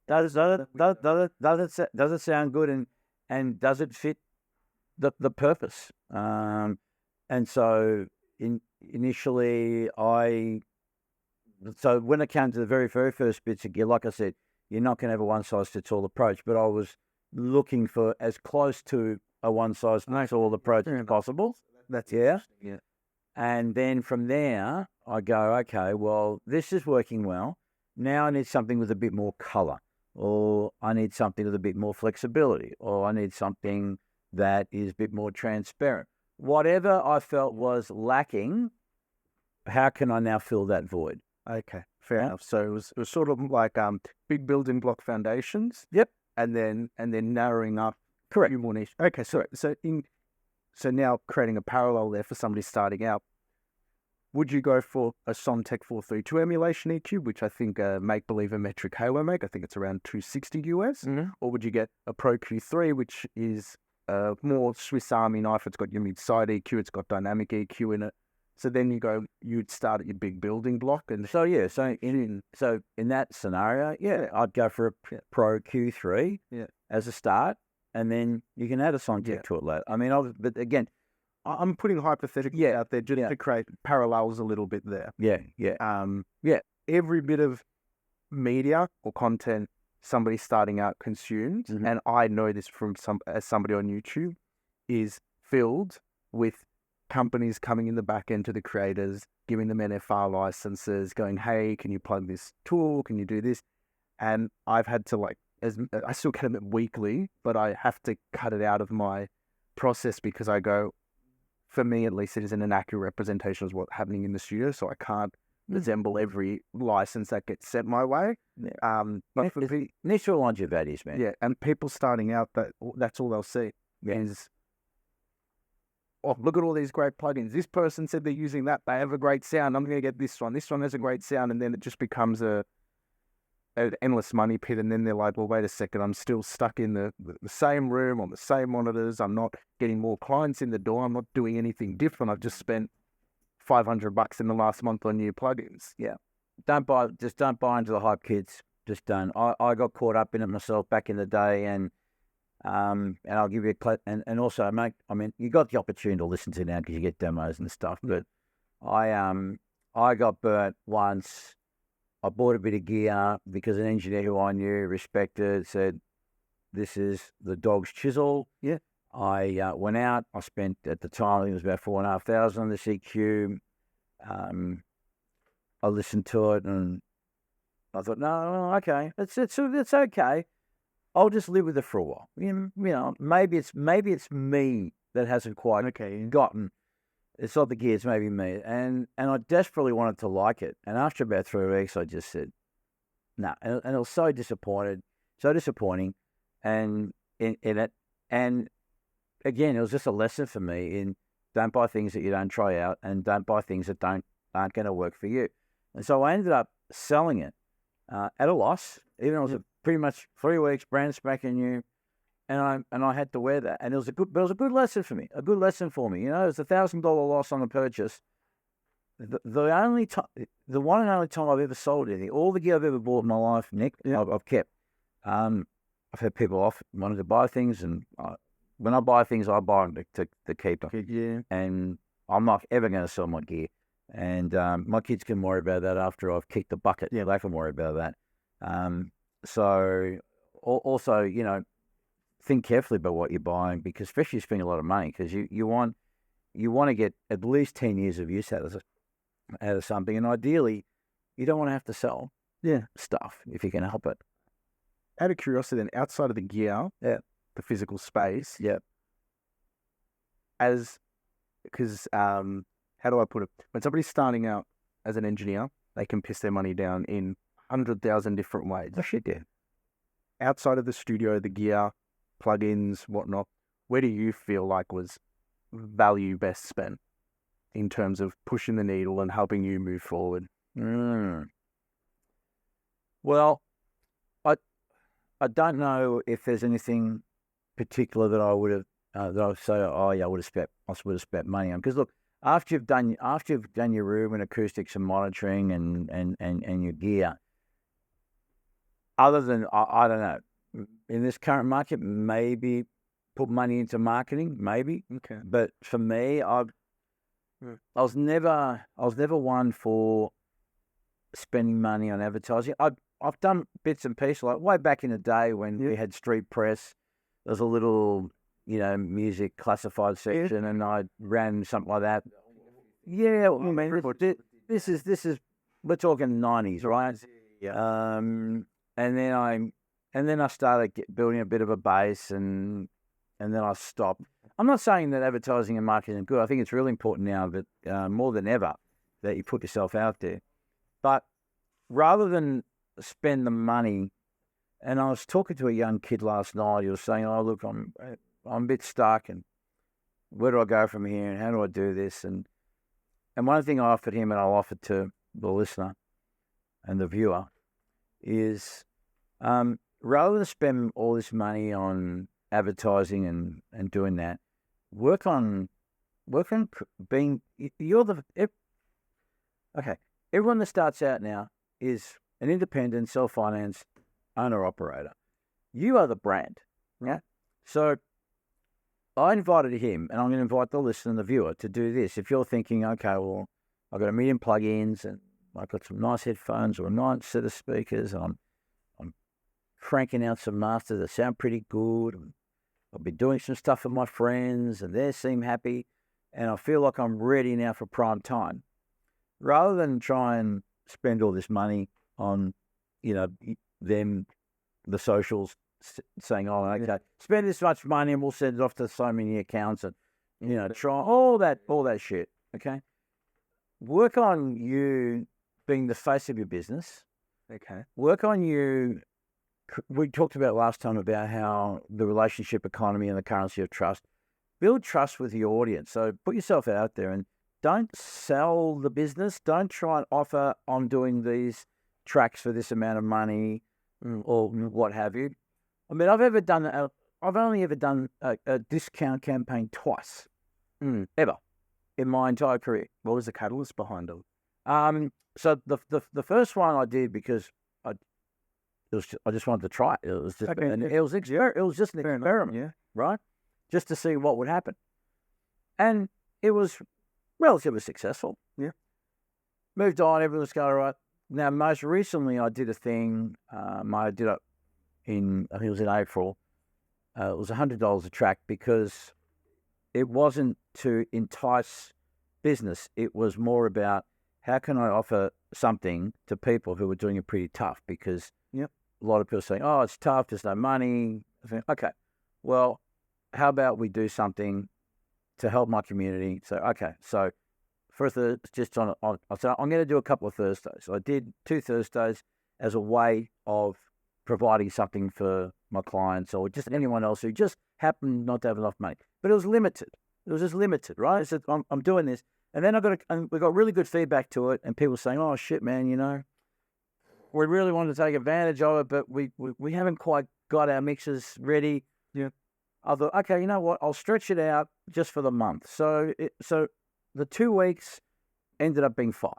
Does it sound good, and does it fit the purpose? And so initially so when it came to the very first bits of gear, like I said, you're not going to have a one-size-fits-all approach, but I was looking for as close to a one-size-fits-all approach as possible.
That's
Yeah.
Yeah.
And then from there, I go, okay, well, this is working well. Now I need something with a bit more color, or I need something with a bit more flexibility, or I need something that is a bit more transparent. Whatever I felt was lacking, how can I now fill that void?
Okay, fair enough. So it was sort of like big building block foundations.
Yep.
And then narrowing up.
Correct.
A few more niche. Okay, so now creating a parallel there for somebody starting out. Would you go for a Sontec 432 emulation EQ, which I think Make Believe and Metric Halo make? I think it's around $260 US.
Mm-hmm.
Or would you get a Pro Q3, which is more Swiss Army knife? It's got your mid-side EQ, it's got dynamic EQ in it. So then you'd start at your big building block, and
so in that scenario, I'd go for a Pro Q3 as a start, and then you can add a Sontec to it later. I mean, but again,
I'm putting hypotheticals out there just to create parallels a little bit there.
Yeah.
Every bit of media or content somebody starting out consumes, and I know this from as somebody on YouTube, is filled with companies coming in the back end to the creators, giving them NFR licenses, going, hey, can you plug this tool? Can you do this? And I've had to I still get them weekly, but I have to cut it out of my process because I go, for me at least, it isn't an accurate representation of what's happening in the studio, so I can't resemble every license that gets sent my way.
But needs to align your values, man.
Yeah, and people starting out, that's all they'll see is, oh, look at all these great plugins. This person said they're using that. They have a great sound. I'm going to get this one. This one has a great sound. And then it just becomes an endless money pit. And then they're like, well, wait a second. I'm still stuck in the same room on the same monitors. I'm not getting more clients in the door. I'm not doing anything different. I've just spent $500 in the last month on new plugins.
Yeah. Don't buy into the hype, kids. Just don't. I got caught up in it myself back in the day, and I'll give you and also, mate, I mean, you got the opportunity to listen to now because you get demos and stuff. But I got burnt once. I bought a bit of gear because an engineer who I knew, respected, said, "This is the dog's chisel."
Yeah.
I went out. I spent at the time, I think it was about $4,500 on the EQ. I listened to it and I thought, no, okay, it's okay. I'll just live with it for a while. You know, maybe it's me that hasn't quite gotten. It's not the gear, it's maybe me. And I desperately wanted to like it. And after about 3 weeks, I just said, no. And I was so disappointing. And in it. And again, it was just a lesson for me in don't buy things that you don't try out, and don't buy things that aren't going to work for you. And so I ended up selling it at a loss, even though it was pretty much 3 weeks, brand spanking new, and I had to wear that. And it was a good lesson for me, You know, it was $1,000 loss on the purchase. The one and only time I've ever sold anything, all the gear I've ever bought in my life, Nick, I've kept. I've had people wanted to buy things, and when I buy things, I buy them to keep them.
Yeah.
And I'm not ever going to sell my gear. And my kids can worry about that after I've kicked the bucket. Yeah, they can worry about that. So also, you know, think carefully about what you're buying, because especially spending a lot of money, because you want to get at least 10 years of use out of something, and ideally, you don't want to have to sell stuff if you can help it.
Out of curiosity, then, outside of the gear, the physical space, because how do I put it? When somebody's starting out as an engineer, they can piss their money down in 100,000 different ways.
Oh, shit, yeah.
Outside of the studio, the gear, plugins, whatnot, where do you feel like was value best spent in terms of pushing the needle and helping you move forward?
Well, I don't know if there's anything particular that I would have that I would say, I would have spent money on. Because look, after you've done your room and acoustics and monitoring and your gear, other than I don't know, in this current market, maybe put money into marketing, maybe.
Okay.
But for me, I was never one for spending money on advertising. I've done bits and pieces, like way back in the day when we had street press. There was a little, music classified section, and I ran something like that. Yeah, I mean, this is we're talking 90s, right?
Yeah.
And then I started building a bit of a base, and then I stopped. I'm not saying that advertising and marketing is good. I think it's really important now that more than ever that you put yourself out there. But rather than spend the money, and I was talking to a young kid last night. He was saying, "Oh, look, I'm a bit stuck, and where do I go from here, and how do I do this?" And one thing I offered him, and I'll offer to the listener and the viewer, is rather than spend all this money on advertising and doing that, work on being okay. Everyone that starts out now is an independent, self-financed owner-operator. You are the brand, yeah? So I invited him, and I'm going to invite the listener and the viewer to do this. If you're thinking, okay, well, I've got 1 million plugins, and I've got some nice headphones or a nice set of speakers, and I'm cranking out some masters that sound pretty good, and I've been doing some stuff with my friends, and they seem happy, and I feel like I'm ready now for prime time. Rather than try and spend all this money on, them, the socials, saying, "Oh, okay, spend this much money and we'll send it off to so many accounts," and try all that shit. Okay, work on you being the face of your business.
Okay.
Work on you. We talked about last time about how the relationship economy and the currency of trust. Build trust with your audience. So put yourself out there and don't sell the business. Don't try and offer, "I'm doing these tracks for this amount of money," or what have you. I mean, I've only ever done a discount campaign twice, ever, in my entire career.
What was the catalyst behind it?
So the first one I did because I just wanted to try it. It was just it was just an experiment, right? Just to see what would happen, and it was relatively successful. Yeah. Moved on. Everything was going all right. Now, most recently, I did a thing. I did it I think it was in April. It was $100 a track because it wasn't to entice business. It was more about how can I offer something to people who were doing it pretty tough, because a lot of people are saying, "Oh, it's tough. There's no money." I think, okay, well, how about we do something to help my community? So, so first, just I said, I'm going to do a couple of Thursdays. So I did 2 Thursdays as a way of providing something for my clients or just anyone else who just happened not to have enough money. But it was limited. It was just limited, right? I said, I'm doing this. And then we got really good feedback to it, and people saying, "Oh, shit, man, we really wanted to take advantage of it, but we haven't quite got our mixes ready." Yeah. I thought, okay, you know what? I'll stretch it out just for the month. So the 2 weeks ended up being 5.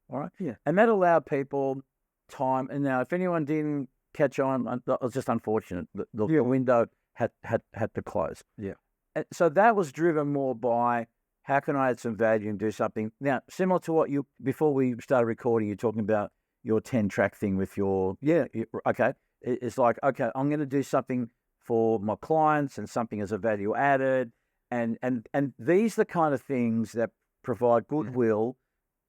All right. Yeah. And that allowed people time. And now, if anyone didn't catch on, it was just unfortunate. The window had to close. Yeah. And so that was driven more by how can I add some value and do something. Now, similar to what before we started recording, you're talking about your 10-track thing with your okay. It's like, okay, I'm going to do something for my clients and something as a value added, and these are the kind of things that provide goodwill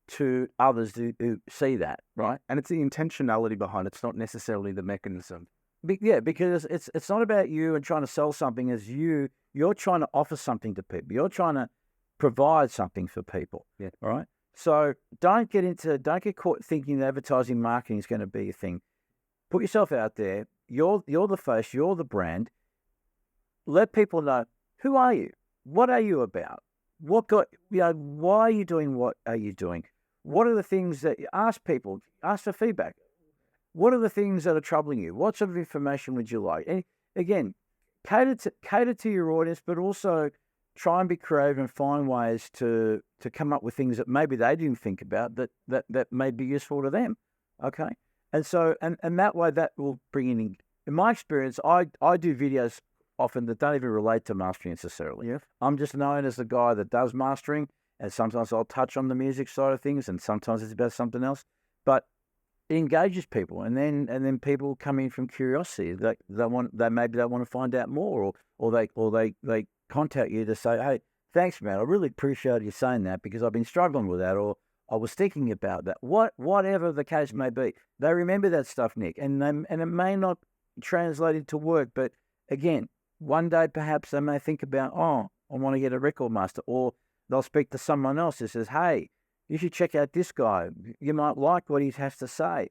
to others who see that, right?
And it's the intentionality behind it. It's not necessarily the mechanism.
Because it's not about you and trying to sell something as you're trying to offer something to people. You're trying to provide something for people. Yeah. All right. So don't get caught thinking that advertising marketing is going to be a thing. Put yourself out there. You're the face. You're the brand. Let people know, who are you? What are you about? Why are you doing what are you doing? What are the things that you ask people? Ask for feedback. What are the things that are troubling you? What sort of information would you like? And again, cater to your audience, but also try and be creative and find ways to come up with things that maybe they didn't think about that may be useful to them. Okay. And so, and that way that will bring in my experience, I do videos often that don't even relate to mastering necessarily.
Yeah.
I'm just known as the guy that does mastering, and sometimes I'll touch on the music side of things, and sometimes it's about something else. But it engages people, and then people come in from curiosity. They maybe want to find out more, or they contact you to say, hey, thanks, man, I really appreciate you saying that because I've been struggling with that, or I was thinking about that. Whatever the case may be, they remember that stuff, Nick, and it may not translate into work, but again, one day perhaps they may think about, oh, I want to get a record master, or they'll speak to someone else who says, hey, you should check out this guy. You might like what he has to say.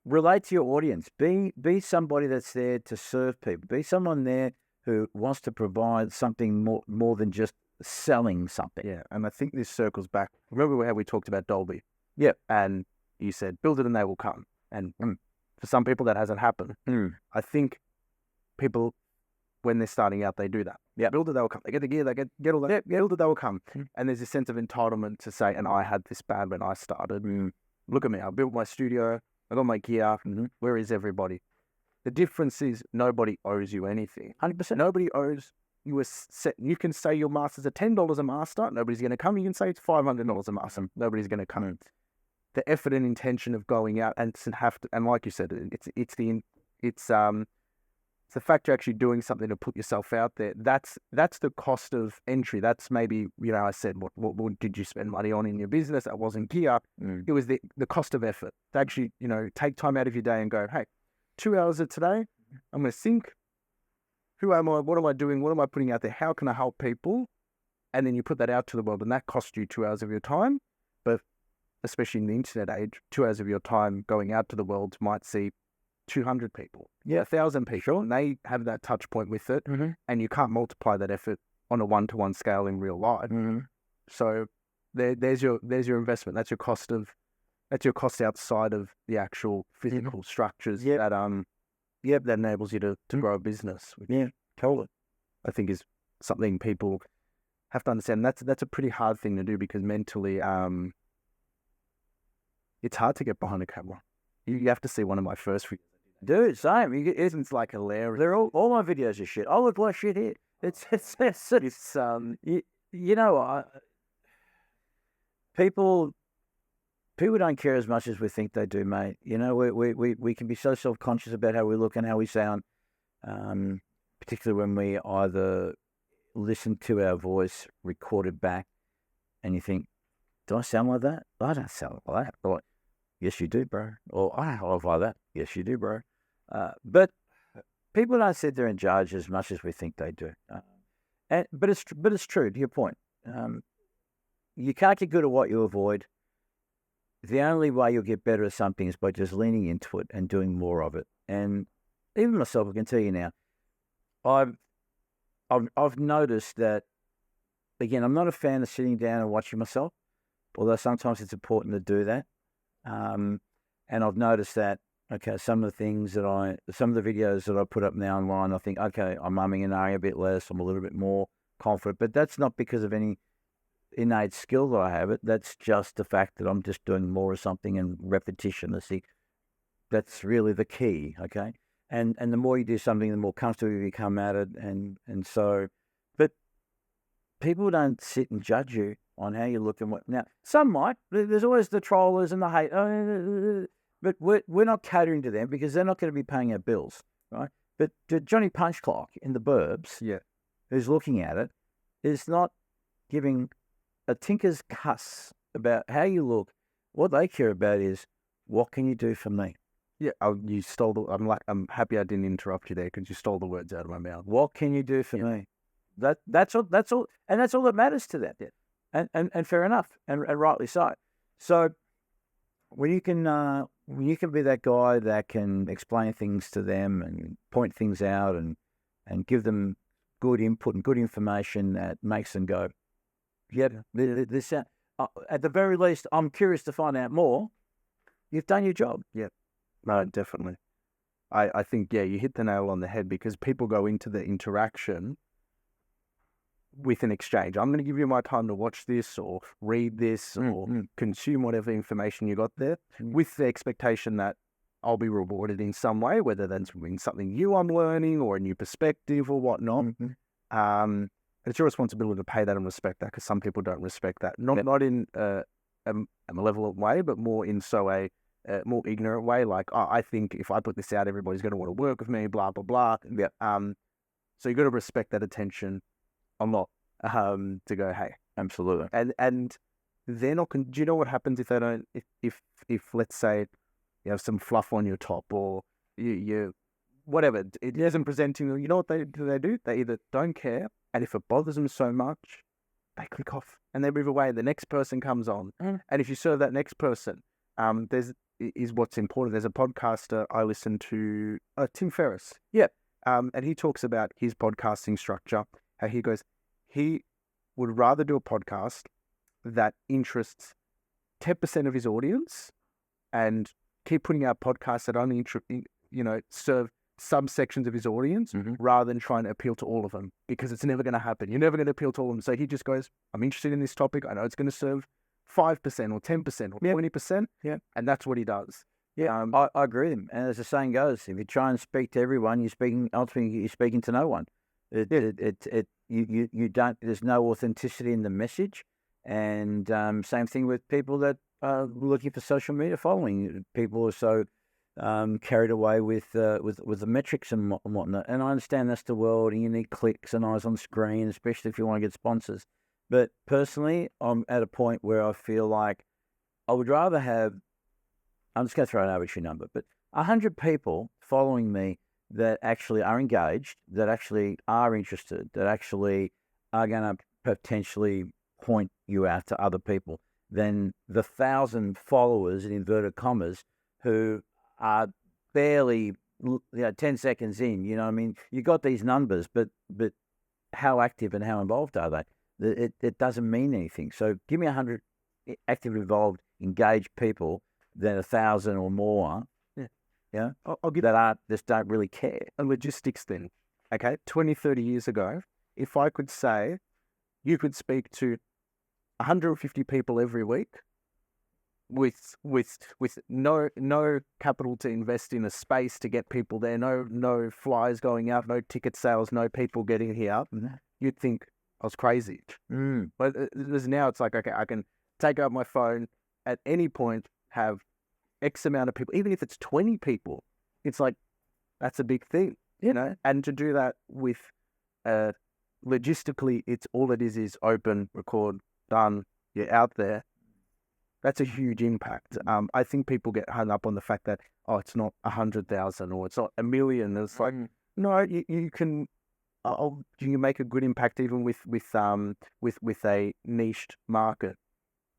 Relate to your audience. Be somebody that's there to serve people. Be someone there who wants to provide something more than just selling something.
Yeah, and I think this circles back. Remember how we talked about Dolby?
Yeah.
And you said, build it and they will come. And for some people, that hasn't happened. I think people, when they're starting out, they do that.
Yeah.
Build it, they will come. They get the gear, they get all that. Yeah, build it, they will come. And there's this sense of entitlement to say, and I had this bad when I started. Look at me, I built my studio, I got my gear. Where is everybody? The difference is nobody owes you anything.
100%.
Nobody owes you a set. You can say your master's at $10 a master. Nobody's going to come. You can say it's $500 a master. Nobody's going to come. The effort and intention of going out and like you said, it's the fact you're actually doing something to put yourself out there. That's the cost of entry. That's maybe, I said, what did you spend money on in your business? That wasn't gear. It was the cost of effort to actually, take time out of your day and go, hey, 2 hours of today, I'm going to think, who am I? What am I doing? What am I putting out there? How can I help people? And then you put that out to the world, and that costs you 2 hours of your time. But especially in the internet age, 2 hours of your time going out to the world might see 200 people, 1,000 people, and they have that touch point with it, and you can't multiply that effort on a one-to-one scale in real life. So there's your investment. That's your cost outside of the actual physical structures that enables you to grow a business. Which
Totally.
I think is something people have to understand. That's a pretty hard thing to do because mentally, it's hard to get behind a camera. You have to see one of my first videos.
Dude, same.
It's like hilarious.
They're all my videos are shit. I look like shit here. It's people don't care as much as we think they do, mate. We can be so self-conscious about how we look and how we sound, particularly when we either listen to our voice recorded back and you think, do I sound like that? I don't sound like that. Or, yes, you do, bro. Or, I don't look like that. Yes, you do, bro. But people don't sit there and judge as much as we think they do. But it's true, to your point. You can't get good at what you avoid. The only way you'll get better at something is by just leaning into it and doing more of it. And even myself, I can tell you now, I've noticed that, again, I'm not a fan of sitting down and watching myself, although sometimes it's important to do that. And I've noticed that, okay, some of the videos that I put up now online, I think, okay, I'm umming and ahhing a bit less, I'm a little bit more confident, but that's not because of any innate skill that I have. That's just the fact that I'm just doing more of something, and repetition that's really the key, okay? And the more you do something, the more comfortable you become at it, and so, but people don't sit and judge you on how you look and what. Now, some might. There's always the trollers and the hate, but we're not catering to them because they're not going to be paying our bills, right? But Johnny Punchclock in the Burbs, who's looking at it, is not giving a tinker's cuss about how you look. What they care about is, what can you do for me?
Yeah, you stole the. I'm happy I didn't interrupt you there because you stole the words out of my mouth.
What can you do for me? That's all, and that's all that matters to them. And fair enough, and rightly so. So when you can be that guy that can explain things to them and point things out and give them good input and good information that makes them go, yep, this at the very least, I'm curious to find out more. You've done your job.
Yeah, no, definitely. I think you hit the nail on the head because people go into the interaction with an exchange. I'm going to give you my time to watch this or read this or consume whatever information you got there, with the expectation that I'll be rewarded in some way, whether that's in something new I'm learning or a new perspective or whatnot. It's your responsibility to pay that and respect that, because some people don't respect that. Not in a malevolent way, but more in a more ignorant way. Like, oh, I think if I put this out, everybody's going to want to work with me, blah, blah, blah. So you got to respect that attention a lot, to go, hey,
Absolutely.
and they're not. Do you know what happens if they don't? If let's say you have some fluff on your top, or you whatever, it isn't presenting them. You know what they do? They either don't care, and if it bothers them so much, they click off and they move away. The next person comes on, and if you serve that next person, is what's important. There's a podcaster I listen to, Tim Ferriss. Yeah. And he talks about his podcasting structure, how he goes, he would rather do a podcast that interests 10% of his audience and keep putting out podcasts that only, serve subsections of his audience, rather than trying to appeal to all of them, because it's never going to happen. You're never going to appeal to all of them. So he just goes, I'm interested in this topic. I know it's going to serve 5% or 10% or 20%. Yeah. And that's what he does.
Yeah, I agree with him. And as the saying goes, if you try and speak to everyone, ultimately you're speaking to no one. You don't. There's no authenticity in the message. And same thing with people that are looking for social media following. People are so carried away with the metrics and whatnot. And I understand that's the world, and you need clicks and eyes on screen, especially if you want to get sponsors. But personally, I'm at a point where I feel like I would rather have, I'm just going to throw an arbitrary number, but 100 people following me that actually are engaged, that actually are interested, that actually are going to potentially point you out to other people, than the 1,000 followers, in inverted commas, who are barely 10 seconds in. You know what I mean? You got these numbers, but how active and how involved are they? It doesn't mean anything. So give me 100 actively involved, engaged people, than 1,000 or more. Yeah.
I'll give
that just don't really care.
a logistics then. Okay, 20, 30 years ago, if I could say you could speak to 150 people every week with no capital to invest in a space to get people there, no flyers going out, no ticket sales, no people getting here, you'd think I was crazy. But now it's like, okay, I can take out my phone at any point, have X amount of people, even if it's 20 people, it's like, that's a big thing, you know? And to do that with, logistically, it's all it is open, record, done, you're out there. That's a huge impact. I think people get hung up on the fact that, it's not 100,000 or it's not 1 million. It's like, no, you can make a good impact even with a niched market.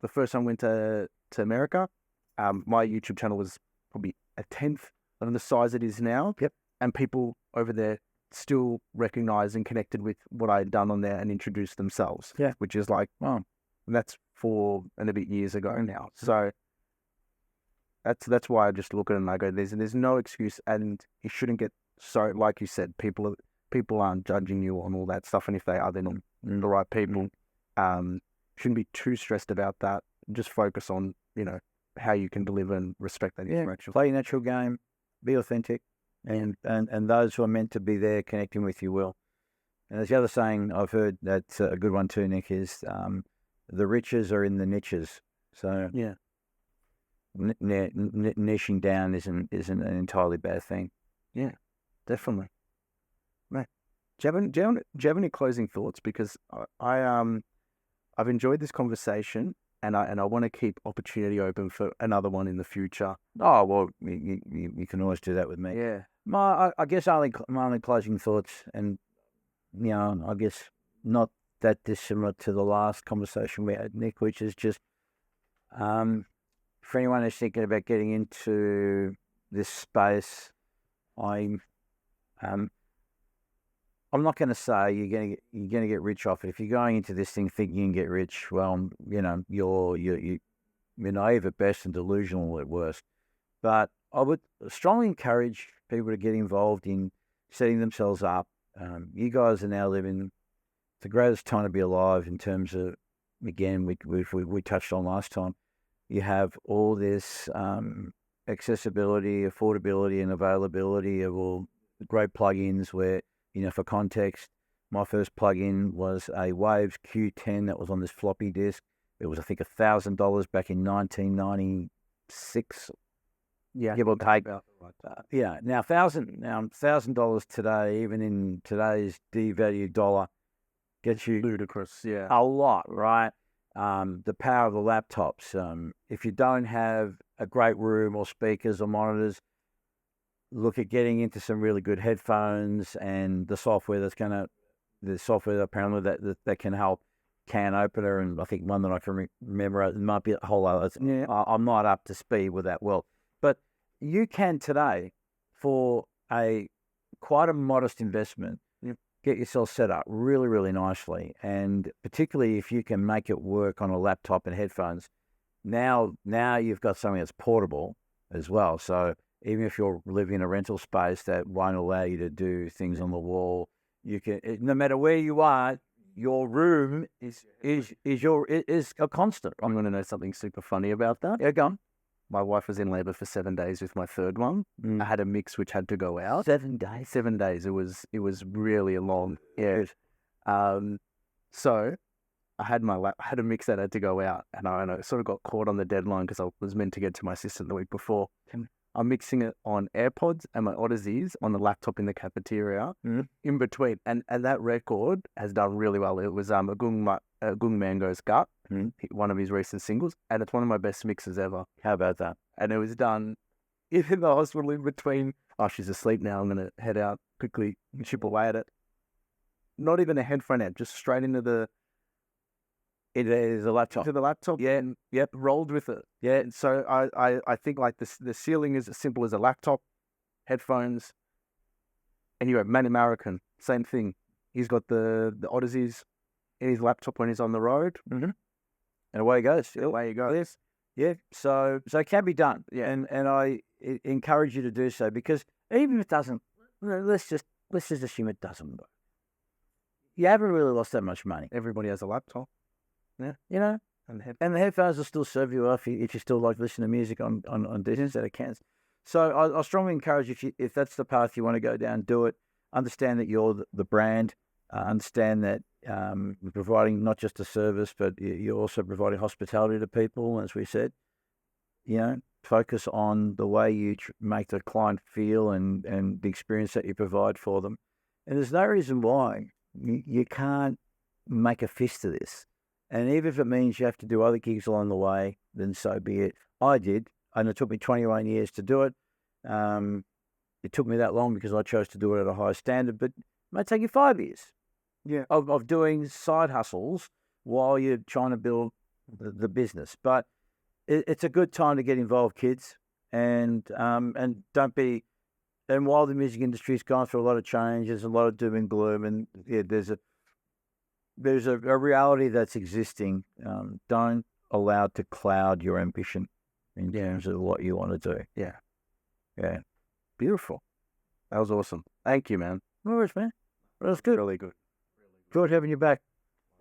The first time I went to America, my YouTube channel was probably a 10th of the size it is now. Yep. And people over there still recognized and connected with what I had done on there and introduced themselves. Yeah. Which is like, that's 4 and a bit years ago now. So that's why I just look at it and I go, there's no excuse, and you shouldn't get so, like you said, people aren't judging you on all that stuff, and if they are, they're not the right people. Shouldn't be too stressed about that. Just focus on, how you can deliver and respect that interaction.
Play your natural game, be authentic, and those who are meant to be there connecting with you will. And there's the other saying I've heard that's a good one too, Nick, is the riches are in the niches. So niching down isn't an entirely bad thing.
Yeah, definitely. Mate, do you have any closing thoughts? Because I've enjoyed this conversation, and I want to keep opportunity open for another one in the future.
Oh well, you can always do that with me.
Yeah.
I guess my only closing thoughts, and I guess not that dissimilar to the last conversation we had, Nick, which is just for anyone who's thinking about getting into this space, I'm not going to say you're going to get rich off it. If you're going into this thing thinking you can get rich, well, you're naive at best and delusional at worst. But I would strongly encourage people to get involved in setting themselves up. You guys are now living the greatest time to be alive in terms of, again, we touched on last time. You have all this accessibility, affordability, and availability of all the great plugins where, for context, my first plugin was a Waves Q10 that was on this floppy disk. It was, I think, $1,000 back in 1996.
Yeah,
give or take.
about
Now $1,000 today, even in today's devalued dollar, gets you
ludicrous. Yeah,
a lot, right? The power of the laptops. If you don't have a great room or speakers or monitors, look at getting into some really good headphones and the software apparently that can help. Can opener, and I think one that I can remember, it might be a whole other. I'm not up to speed with that well, but you can today, for quite a modest investment, get yourself set up really, really nicely, and particularly if you can make it work on a laptop and headphones. Now you've got something that's portable as well. So even if you're living in a rental space that won't allow you to do things on the wall, you can, no matter where you are. Your room is a constant.
I'm going to know something super funny about that.
Yeah, go on.
My wife was in labor for 7 days with my third one. I had a mix which had to go out.
7 days.
7 days. It was really long. Yeah. So I had I had a mix that had to go out, and I sort of got caught on the deadline because I was meant to get to my assistant the week before. I'm mixing it on AirPods and my Odysseys on the laptop in the cafeteria in between. And that record has done really well. It was Gung Mango's Gut, one of his recent singles, and it's one of my best mixes ever.
How about that?
And it was done in the hospital in between. Oh, she's asleep now. I'm going to head out quickly and chip away at it. Not even a headphone out, just straight into the...
It is a laptop.
To the laptop.
Yeah.
Yep. Rolled with it. Yeah. And so I think like the ceiling is as simple as a laptop, headphones. Anyway, Man American, same thing. He's got the Odysseys in his laptop when he's on the road.
And away he goes.
Away he goes.
Yeah. So it can be done.
Yeah.
And I encourage you to do so, because even if it doesn't, let's just assume it doesn't work. You haven't really lost that much money.
Everybody has a laptop.
Yeah, and the headphones will still serve you well if you still like listening to music on instead of cans. So I strongly encourage you, if that's the path you want to go down, do it. Understand that you're the brand. Understand that you're providing not just a service, but you're also providing hospitality to people, as we said. Focus on the way you make the client feel and the experience that you provide for them. And there's no reason why you can't make a fist of this. And even if it means you have to do other gigs along the way, then so be it. I did, and it took me 21 years to do it. It took me that long because I chose to do it at a high standard, but it might take you 5 years of doing side hustles while you're trying to build the business. But it's a good time to get involved, kids, and don't be. And while the music industry's gone through a lot of changes, a lot of doom and gloom, and there's a reality that's existing. Don't allow it to cloud your ambition in terms of what you want to do. Yeah.
Beautiful. That was awesome. Thank you, man.
No worries, man. That was good.
Really good.
Good having you back.